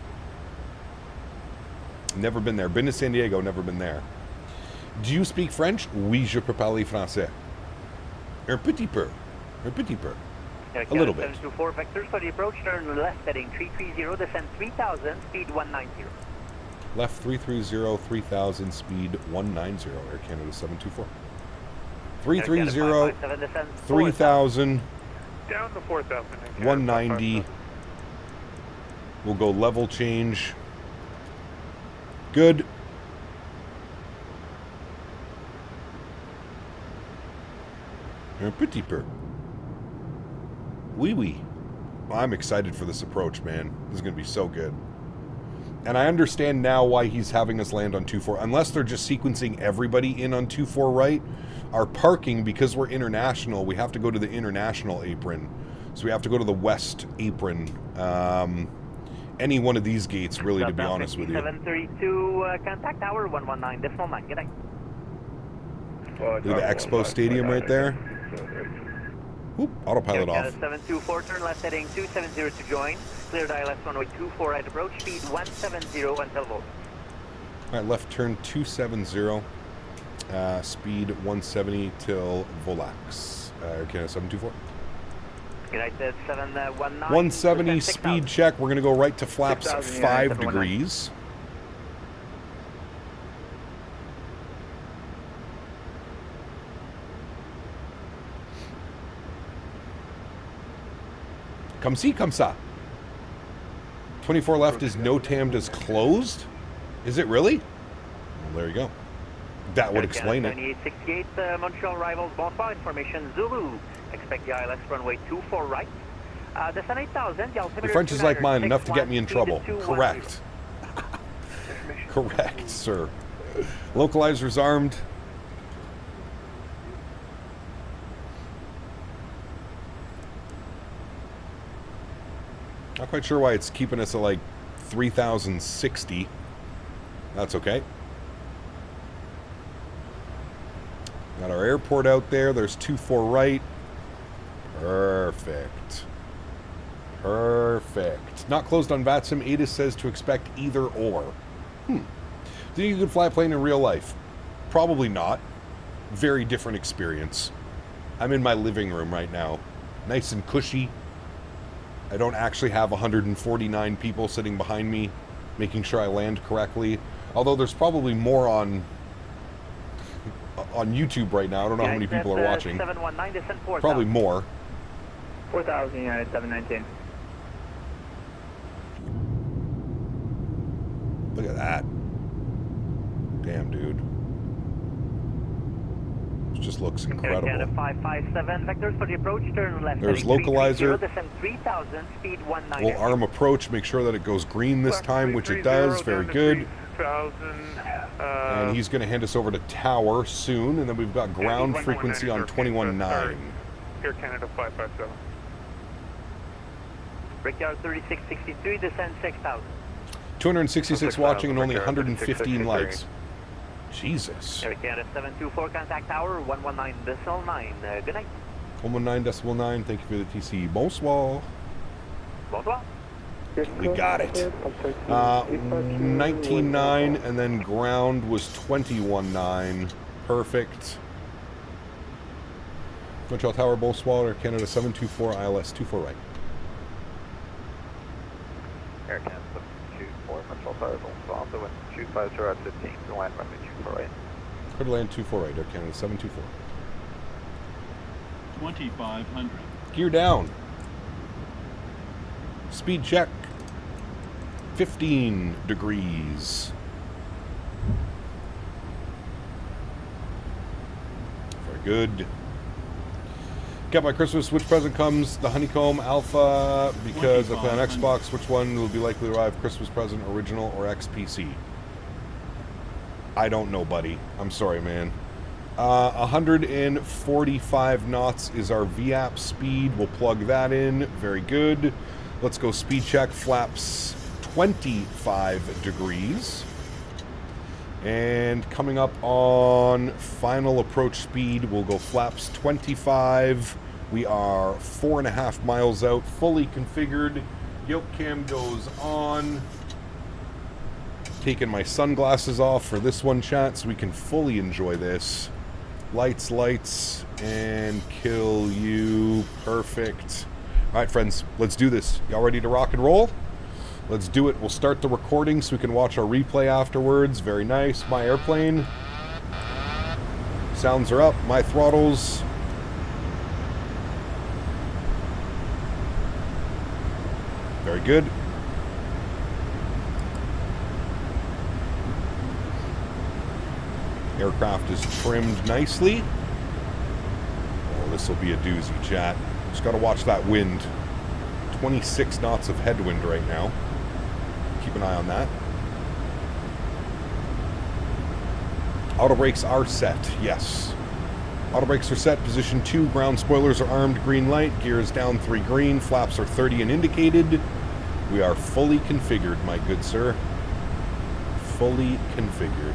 Never been there. Been to San Diego, never been there. Do you speak French? Oui, je peux parler français. Un petit peu. Un petit peu. A little bit. 724 vectors for the approach, turn left heading 330, descend 3,000, speed 190. Left 330, 3,000, speed 190. Air Canada 724. 330, 3,000, Down to 4,000. 190. We'll go level change. Good. Un petit peu. Oui, oui. I'm excited for this approach, man. This is going to be so good. And I understand now why he's having us land on 2-4. Unless they're just sequencing everybody in on 2-4 right. Our parking, because we're international, we have to go to the international apron. So we have to go to the west apron. Any one of these gates, really, to be honest with you. 732, contact tower 119.9. Good night. Look at the Expo Stadium right there. Oop, autopilot off. 724, turn left heading 270 to join. Cleared ILS runway 24 right approach, speed 170 until Volk. Alright, left turn 270. Speed 170 till Volax. Canada 724. United 719. 170 speed check. We're going to go right to flaps 5 degrees. Come see, come sa. 24 left is NOTAMed as closed? Is it really? Well, there you go. That would explain it. 7868, Montreal arrivals, bonsoir, information Zulu. Expect the ILS runway 24 right. Descend 8000, the altimeter. Your French is like mine, enough to get me in trouble. Correct. Correct, sir. Localizers armed. Not quite sure why it's keeping us at like 3060. That's okay. Got our airport out there. There's 24 right. Perfect. Perfect. Not closed on VATSIM. ATIS says to expect either or. Do you think you could fly a plane in real life? Probably not. Very different experience. I'm in my living room right now. Nice and cushy. I don't actually have 149 people sitting behind me making sure I land correctly. Although there's probably more on YouTube right now. I don't know how many people are watching. 719, descend 4,000. Probably more. 4,000, United 719. Look at that. Damn, dude. It just looks incredible. Canada 557, vectors for the approach, turn left. There's localizer. Descend 3,000, speed 190. We'll arm approach, make sure that it goes green this time, which it does. Very good. And he's going to hand us over to tower soon, and then we've got ground frequency on 21.9. Air Canada 557. Brickyard 3663, descend 6,000. 266 watching and only 115 likes. Jesus. Air Canada 724, contact tower 119.9. Good night. 119.9. Thank you for the TC. Bonsoir. Bonsoir. We got it. 19.9, and then ground was 21.9. Perfect. Montreal Tower, bonsoir. Air Canada 724, ILS 24 right. Air Canada 724, Montreal Tower, bonsoir. The wind 250 at 15, the land runway 24 right. Could land 24 right, Air Canada 724. 2,500. Gear down. Speed check. 15 degrees. Very good. Got my Christmas. Which present comes? The Honeycomb Alpha, because I play on Xbox. Which one will be likely to arrive? Christmas present, original, or XPC? I don't know, buddy. I'm sorry, man. 145 knots is our VAP speed. We'll plug that in. Very good. Let's go speed check. Flaps 25 degrees. And coming up on final approach speed, we'll go flaps 25. We are 4.5 miles out, fully configured. Yoke cam goes on. Taking my sunglasses off for this one, chat, so we can fully enjoy this. Lights, lights, and kill you. Perfect. All right, friends, let's do this. Y'all ready to rock and roll? Let's do it. We'll start the recording so we can watch our replay afterwards. Very nice. My airplane. Sounds are up. My throttles. good. Aircraft is trimmed nicely. Oh, this will be a doozy, chat. Just got to watch that wind. 26 knots of headwind right now. Keep an eye on that. Auto brakes are set, yes. Auto brakes are set, position 2, ground spoilers are armed, green light, gears down 3 green, flaps are 30 and indicated. We are fully configured, my good sir. Fully configured.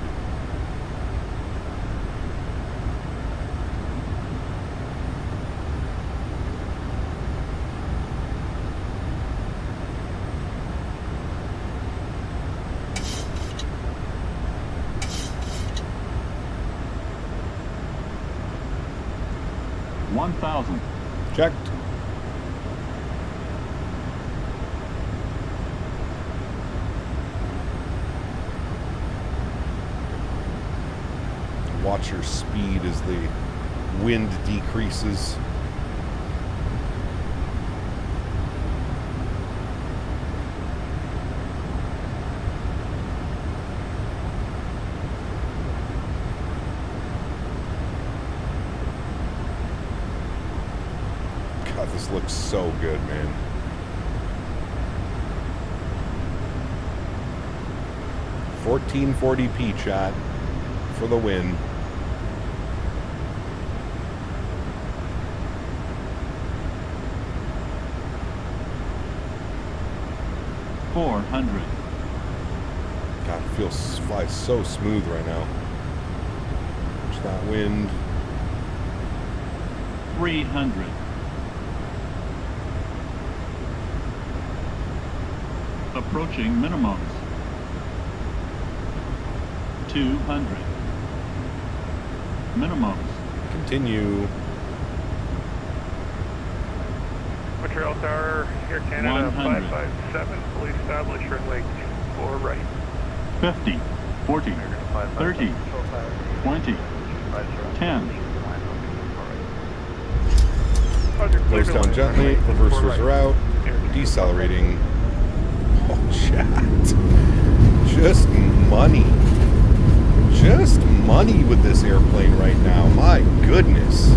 Checked. Watch your speed as the wind decreases. This looks so good, man. $1440p, chat, for the win. $400. God, it feels flies so smooth right now. Watch that wind. 300. Approaching minimums. 200. Minimums. Continue. Montreal Tower, Air Canada 100. 557, fully established, runway 24 right. 50. 40. 30. 20. 10. Goes down gently, reversers are out, decelerating. Oh, chat. Just money. Just money with this airplane right now. My goodness.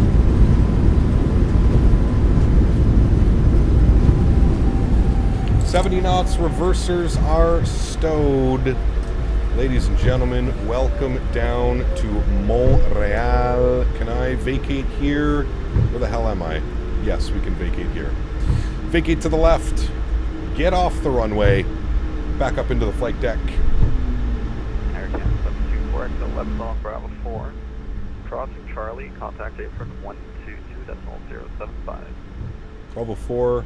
$70 knots, reversers are stowed. Ladies and gentlemen, welcome down to Montreal. Can I vacate here? Where the hell am I? Yes, we can vacate here. Vacate to the left. Get off the runway. Back up into the flight deck. Air Canada 724 XL 11 on Bravo 4. Crossing Charlie, contact apron 122.075. Bravo 4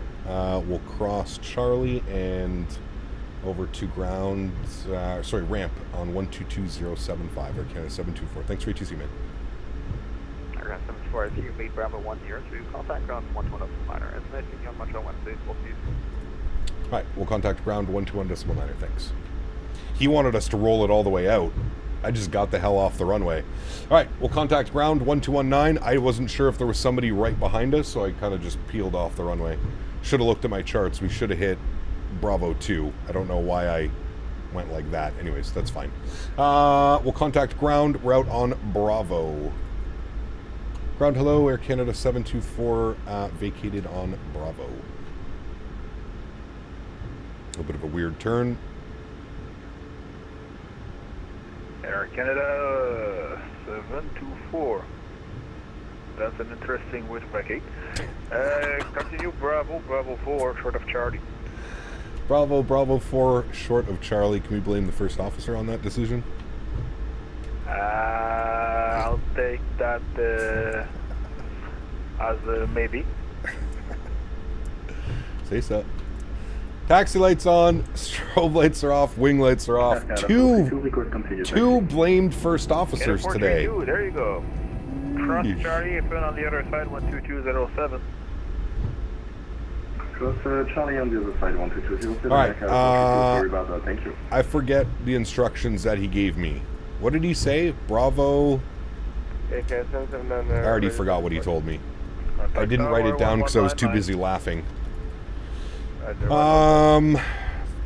will cross Charlie and over to ground, ramp on 122.075, Air Canada 724. Thanks for ATC, man. Air Canada 724, as you made Bravo 102, contact ground 121.9. Estimating on Montreal Wednesday, we'll see you soon. All right, we'll contact ground 121.9, thanks. He wanted us to roll it all the way out. I just got the hell off the runway. All right, we'll contact ground 1219. I wasn't sure if there was somebody right behind us, so I kind of just peeled off the runway. Should have looked at my charts. We should have hit Bravo 2. I don't know why I went like that. Anyways, that's fine. We'll contact ground. We're out on Bravo. Ground, hello. Air Canada 724 vacated on Bravo. A little bit of a weird turn. Air Canada 724. That's an interesting way to vacate. Continue Bravo 4, short of Charlie. Bravo 4, short of Charlie. Can we blame the first officer on that decision? I'll take that as a maybe. Say so. Taxi lights on, strobe lights are off, wing lights are off. Two blamed first officers today. There you go. Cross Charlie, if on the other side, 122.07. Cross Charlie on the other side, 122.07. All right. Sorry about that. Thank you. I forget the instructions that he gave me. What did he say? Bravo. I already forgot what he told me. I didn't write it down because I was too busy laughing.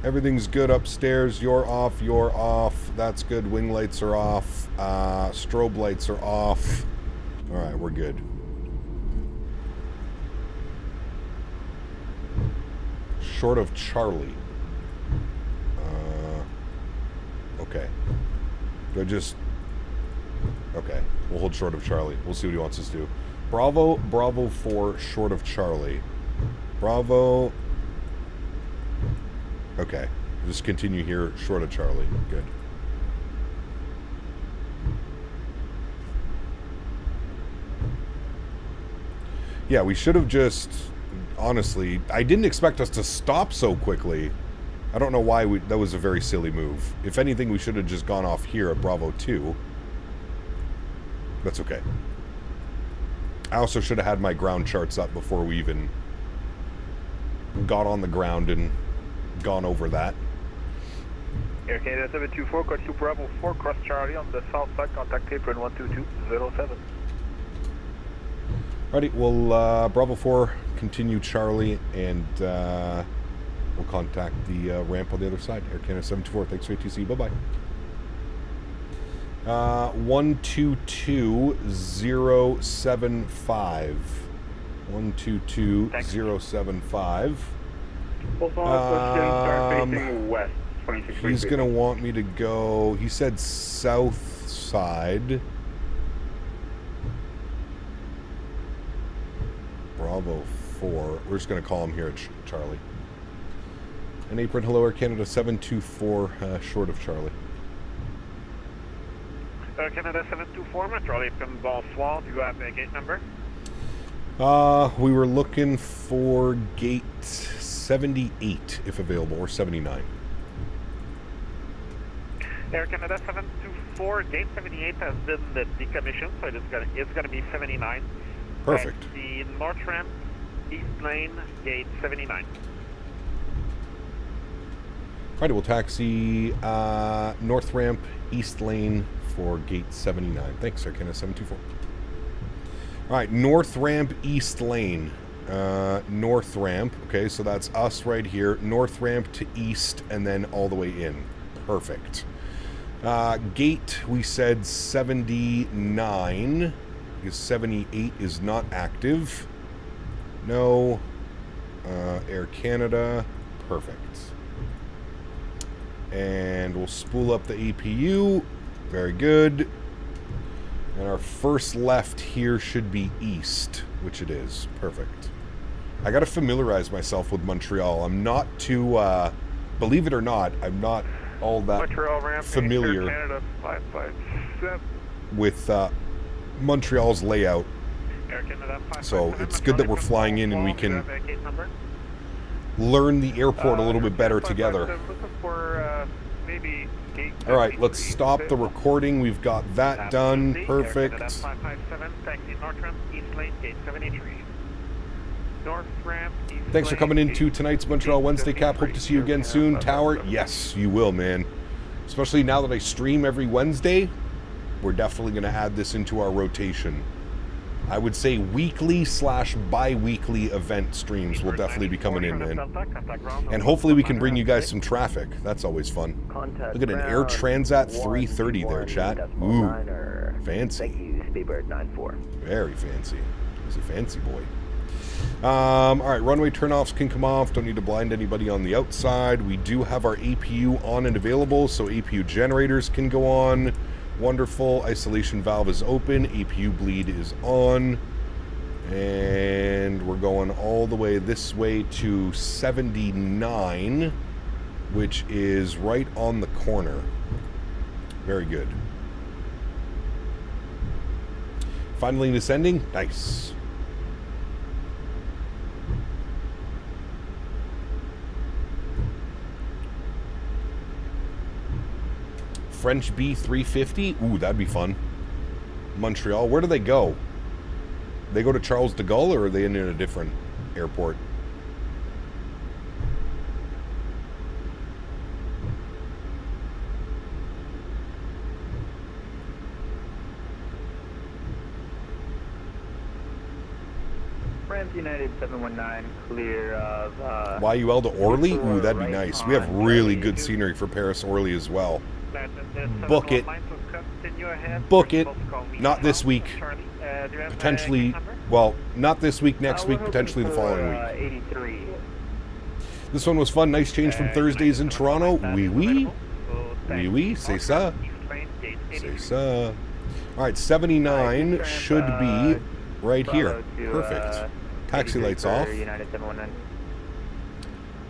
Everything's good upstairs. You're off. You're off. That's good. Wing lights are off. Strobe lights are off. All right, we're good. Short of Charlie. Okay. Do I just... Okay. We'll hold short of Charlie. We'll see what he wants us to do. Bravo, Bravo 4, short of Charlie. Bravo... Okay. Just continue here, short of Charlie. Good. Yeah, we should have just... Honestly, I didn't expect us to stop so quickly. I don't know why that was a very silly move. If anything, we should have just gone off here at Bravo 2. That's okay. I also should have had my ground charts up before we even got on the ground and gone over that. Air Canada 724, cut to Bravo 4, cross Charlie on the south side, contact apron 12207. Alrighty, we'll Bravo 4 continue Charlie, and we'll contact the ramp on the other side. Air Canada 724, thanks for ATC, bye-bye. 122075. 122075. He's going to want me to go, he said south side. Bravo 4. We're just going to call him here at Charlie. And apron, hello, Air Canada 724, short of Charlie. Canada 724, Montreal, apron, bonsoir. Do you have a gate number? We were looking for gate 78, if available, or 79. Air Canada 724, gate 78 has been decommissioned, so it's gonna be 79. Perfect. That's the north ramp, east lane, gate 79. Alright, we'll taxi north ramp, east lane for gate 79. Thanks, Air Canada 724. Alright, north ramp, east lane. North ramp, okay, so that's us right here. North ramp to east and then all the way in. Perfect. Gate, we said 79. Because 78 is not active. No. Air Canada. Perfect. And we'll spool up the APU. Very good. And our first left here should be east, which it is. Perfect. I got to familiarize myself with Montreal. I'm not too, believe it or not, I'm not all that familiar Canada 557. with Montreal's layout. So it's good that we're flying in and we can learn the airport a little bit better together. Alright, let's stop the recording. We've got that done. Perfect. Thanks for coming into tonight's Montreal Wednesday Cap. Hope to see you again soon. Tower, yes, you will, man. Especially now that I stream every Wednesday, we're definitely going to add this into our rotation. I would say weekly / bi-weekly event streams will definitely be coming in, man. And hopefully we can bring you guys some traffic. That's always fun. Look at an Air Transat 330 there, chat. Ooh, fancy. Very fancy. He's a fancy boy. Alright, runway turnoffs can come off. Don't need to blind anybody on the outside. We do have our APU on and available, so APU generators can go on. Wonderful. Isolation valve is open. APU bleed is on. And we're going all the way this way to 79, which is right on the corner. Very good. Finally descending. Nice. French B350. Ooh, that'd be fun. Montreal. Where do they go? They go to Charles de Gaulle, or are they in a different airport? Descent United 719, clear of... YUL to Orly? Ooh, that'd be nice. We have really good scenery for Paris Orly as well. Book it. Book it. Not this week. Potentially, well, not this week, next week, potentially the following week. 83. This one was fun. Nice change from Thursdays in Toronto. Oui, oui. Oui, oui. C'est ça. C'est ça. All right, 79 should be right here. Perfect. Taxi lights off. United 719.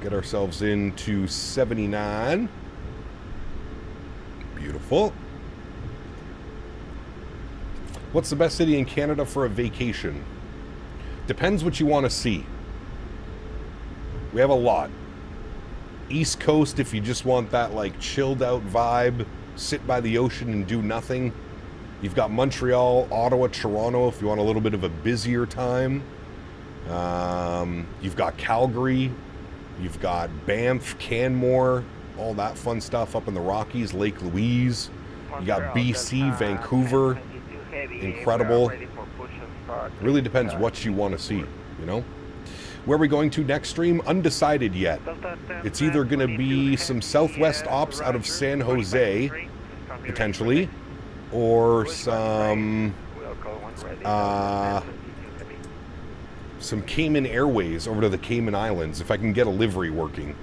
Get ourselves into 79. Beautiful. What's the best city in Canada for a vacation? Depends what you want to see. We have a lot. East Coast, if you just want that like chilled out vibe, sit by the ocean and do nothing. You've got Montreal, Ottawa, Toronto if you want a little bit of a busier time. You've got Calgary. You've got Banff, Canmore, all that fun stuff up in the Rockies, Lake Louise. You got BC, Vancouver. Incredible. Really depends what you want to see, you know? Where are we going to next stream? Undecided yet. It's either going to be some Southwest ops out of San Jose, potentially, or some Cayman Airways over to the Cayman Islands, if I can get a livery working.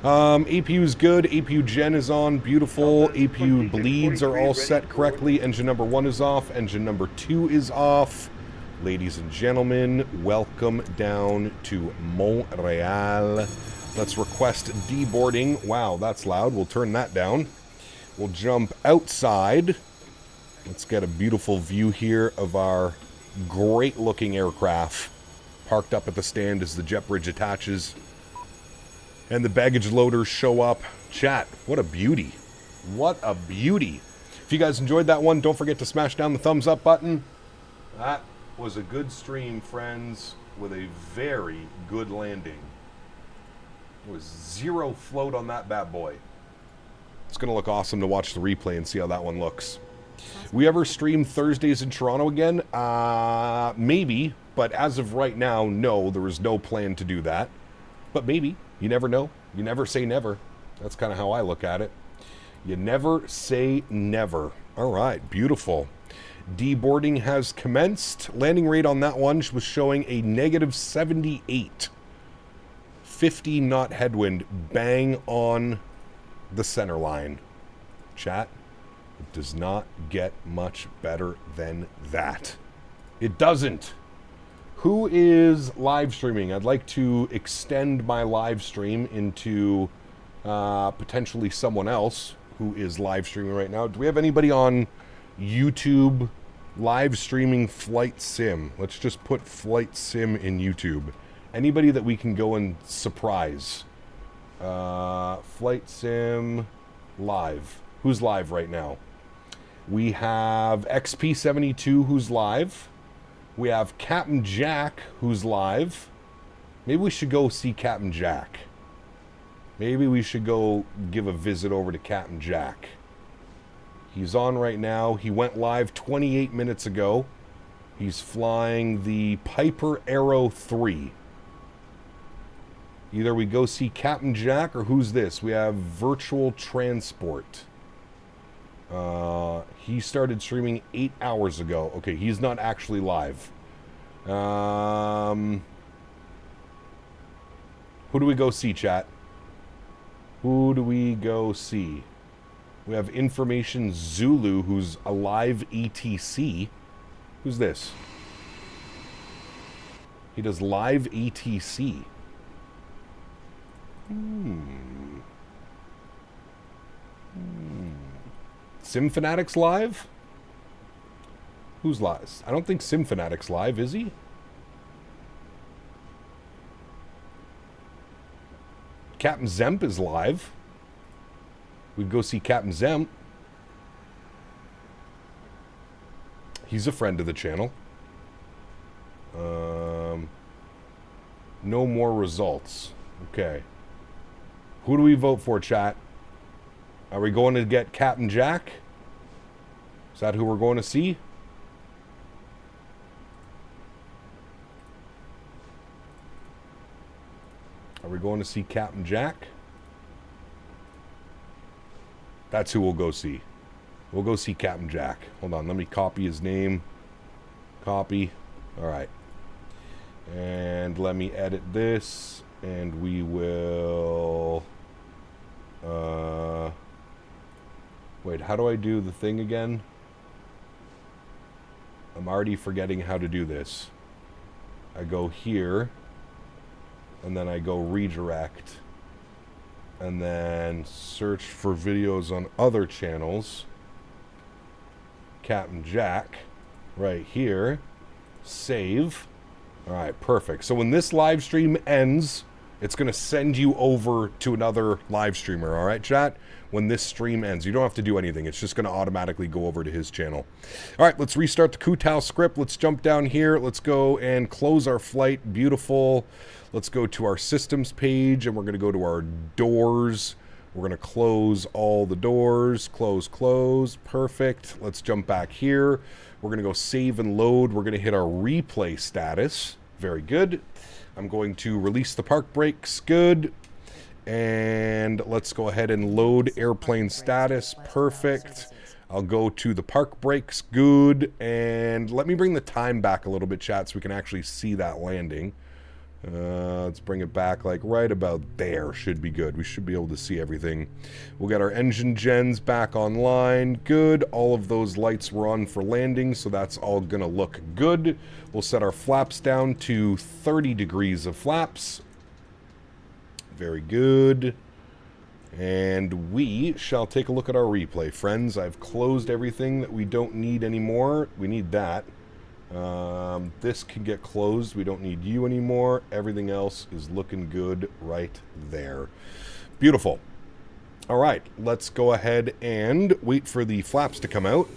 APU is good. APU gen is on. Beautiful. APU bleeds are all set correctly. Engine number 1 is off. Engine number 2 is off. Ladies and gentlemen, welcome down to Montreal. Let's request deboarding. Wow, that's loud. We'll turn that down. We'll jump outside. Let's get a beautiful view here of our great-looking aircraft parked up at the stand as the jet bridge attaches. And the baggage loaders show up. Chat, what a beauty. What a beauty. If you guys enjoyed that one, don't forget to smash down the thumbs up button. That was a good stream, friends, with a very good landing. There was 0 float on that bad boy. It's going to look awesome to watch the replay and see how that one looks. We ever stream Thursdays in Toronto again? Maybe, but as of right now, no, there is no plan to do that. But maybe. You never know. You never say never. That's kind of how I look at it. You never say never. All right, beautiful. Deboarding has commenced. Landing rate on that one was showing a negative 78. 50 knot headwind, bang on the center line. Chat, it does not get much better than that. It doesn't. Who is live streaming? I'd like to extend my live stream into potentially someone else who is live streaming right now. Do we have anybody on YouTube live streaming Flight Sim? Let's just put Flight Sim in YouTube. Anybody that we can go and surprise. Flight Sim live. Who's live right now? We have XP72 who's live. We have Captain Jack who's live. Maybe we should go see Captain Jack. Maybe we should go give a visit over to Captain Jack. He's on right now. He went live 28 minutes ago. He's flying the Piper Arrow 3. Either we go see Captain Jack or who's this? We have Virtual Transport. He started streaming 8 hours ago. Okay, he's not actually live. Who do we go see, chat? Who do we go see? We have Information Zulu, who's a live ATC. Who's this? He does live ATC. Sim Fanatics live? Who's live? I don't think Sim Fanatics live, is he? Captain Zemp is live. We'd go see Captain Zemp. He's a friend of the channel. No more results. Okay. Who do we vote for, chat? Are we going to get Captain Jack? Is that who we're going to see? Are we going to see Captain Jack? That's who we'll go see. We'll go see Captain Jack. Hold on, let me copy his name. Copy. All right. And let me edit this, and we will... wait, how do I do the thing again? I'm already forgetting how to do this. I go here, and then I go redirect, and then search for videos on other channels. Captain Jack, right here. Save. All right, perfect. So when this live stream ends, it's going to send you over to another live streamer, all right, chat? When this stream ends. You don't have to do anything. It's just going to automatically go over to his channel. All right, let's restart the Kutao script. Let's jump down here. Let's go and close our flight. Beautiful. Let's go to our systems page, and we're going to go to our doors. We're going to close all the doors. Close, close. Perfect. Let's jump back here. We're going to go save and load. We're going to hit our replay status. Very good. I'm going to release the park brakes. Good. And let's go ahead and load airplane status. Perfect. I'll go to the park brakes. Good. And let me bring the time back a little bit, chat, so we can actually see that landing. Let's bring it back like right about there. Should be good. We should be able to see everything. We'll get our engine gens back online. Good. All of those lights were on for landing, so that's all going to look good. We'll set our flaps down to 30 degrees of flaps. Very good. And we shall take a look at our replay, friends. I've closed everything that we don't need anymore. We need that. This can get closed. We don't need you anymore. Everything else is looking good right there. Beautiful. All right, let's go ahead and wait for the flaps to come out,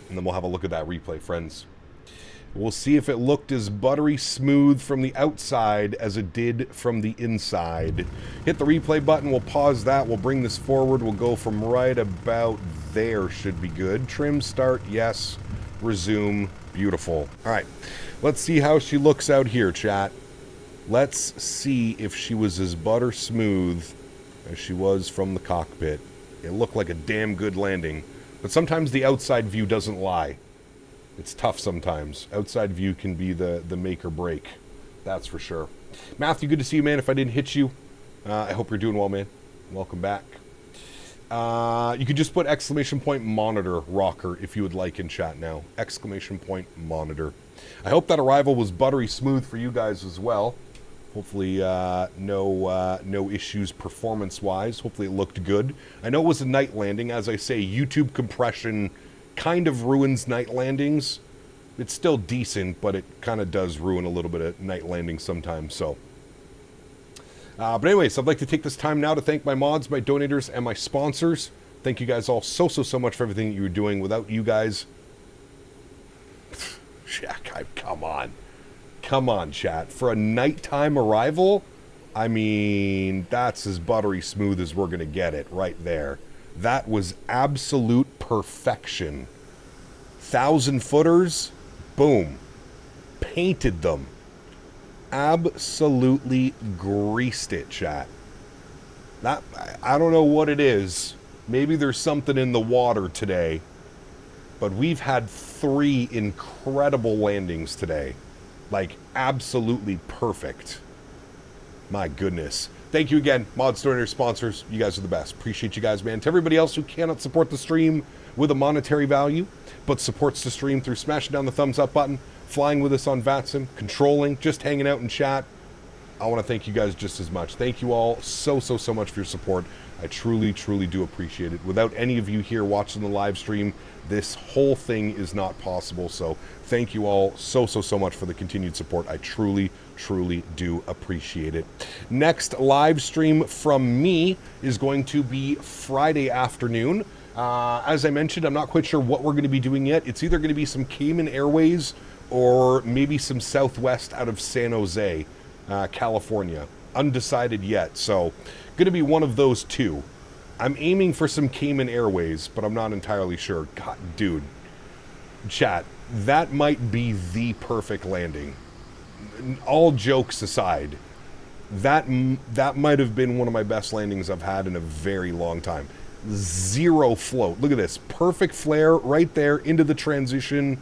and then we'll have a look at that replay, friends. We'll see if it looked as buttery smooth from the outside as it did from the inside. Hit the replay button. We'll pause that. We'll bring this forward. We'll go from right about there. Should be good. Trim, start, yes. Resume. Beautiful. All right, let's see how she looks out here, chat. Let's see if she was as butter smooth as she was from the cockpit. It looked like a damn good landing, but sometimes the outside view doesn't lie. It's tough sometimes. Outside view can be the make or break. That's for sure. Matthew, good to see you, man. If I didn't hit you, I hope you're doing well, man. Welcome back. You could just put exclamation point monitor rocker if you would like in chat now. Exclamation point monitor. I hope that arrival was buttery smooth for you guys as well. Hopefully no issues performance-wise. Hopefully it looked good. I know it was a night landing. As I say, YouTube compression kind of ruins night landings. It's still decent, but it kind of does ruin a little bit of night landings sometimes, so... but anyways, I'd like to take this time now to thank my mods, my donators, and my sponsors. Thank you guys all so much for everything that you're doing. Without you guys... come on. Come on, chat. For a nighttime arrival, I mean, that's as buttery smooth as we're going to get it right there. That was absolute perfection. 1,000-footers, boom. Painted them. Absolutely greased it, chat. That, I don't know what it is. Maybe there's something in the water today. But we've had 3 incredible landings today. Like, absolutely perfect. My goodness. Thank you again, mods, donors, sponsors. You guys are the best. Appreciate you guys, man. To everybody else who cannot support the stream with a monetary value, but supports the stream through smashing down the thumbs up button, flying with us on VATSIM, controlling, just hanging out in chat, I want to thank you guys just as much. Thank you all so much for your support. I truly do appreciate it. Without any of you here watching the live stream, this whole thing is not possible. So thank you all so much for the continued support. I truly do appreciate it. Next live stream from me is going to be Friday afternoon. As I mentioned, I'm not quite sure what we're going to be doing yet. It's either going to be some Cayman Airways or maybe some Southwest out of San Jose, California. Undecided yet, so going to be one of those two. I'm aiming for some Cayman Airways, but I'm not entirely sure. God, dude. Chat, that might be the perfect landing. All jokes aside, That might have been one of my best landings I've had in a very long time. Zero float. Look at this. Perfect flare right there into the transition.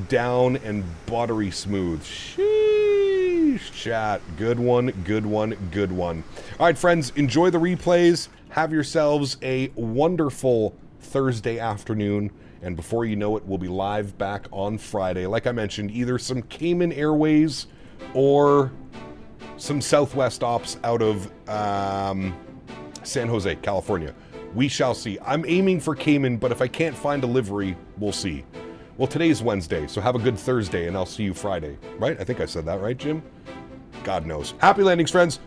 Down and buttery smooth. Sheesh, chat. Good one, good one, good one. All right, friends, enjoy the replays. Have yourselves a wonderful Thursday afternoon. And before you know it, we'll be live back on Friday. Like I mentioned, either some Cayman Airways or some Southwest ops out of San Jose, California. We shall see. I'm aiming for Cayman, but if I can't find a livery, we'll see. Well, today's Wednesday, so have a good Thursday, and I'll see you Friday. Right? I think I said that right, Jim? God knows. Happy landings, friends.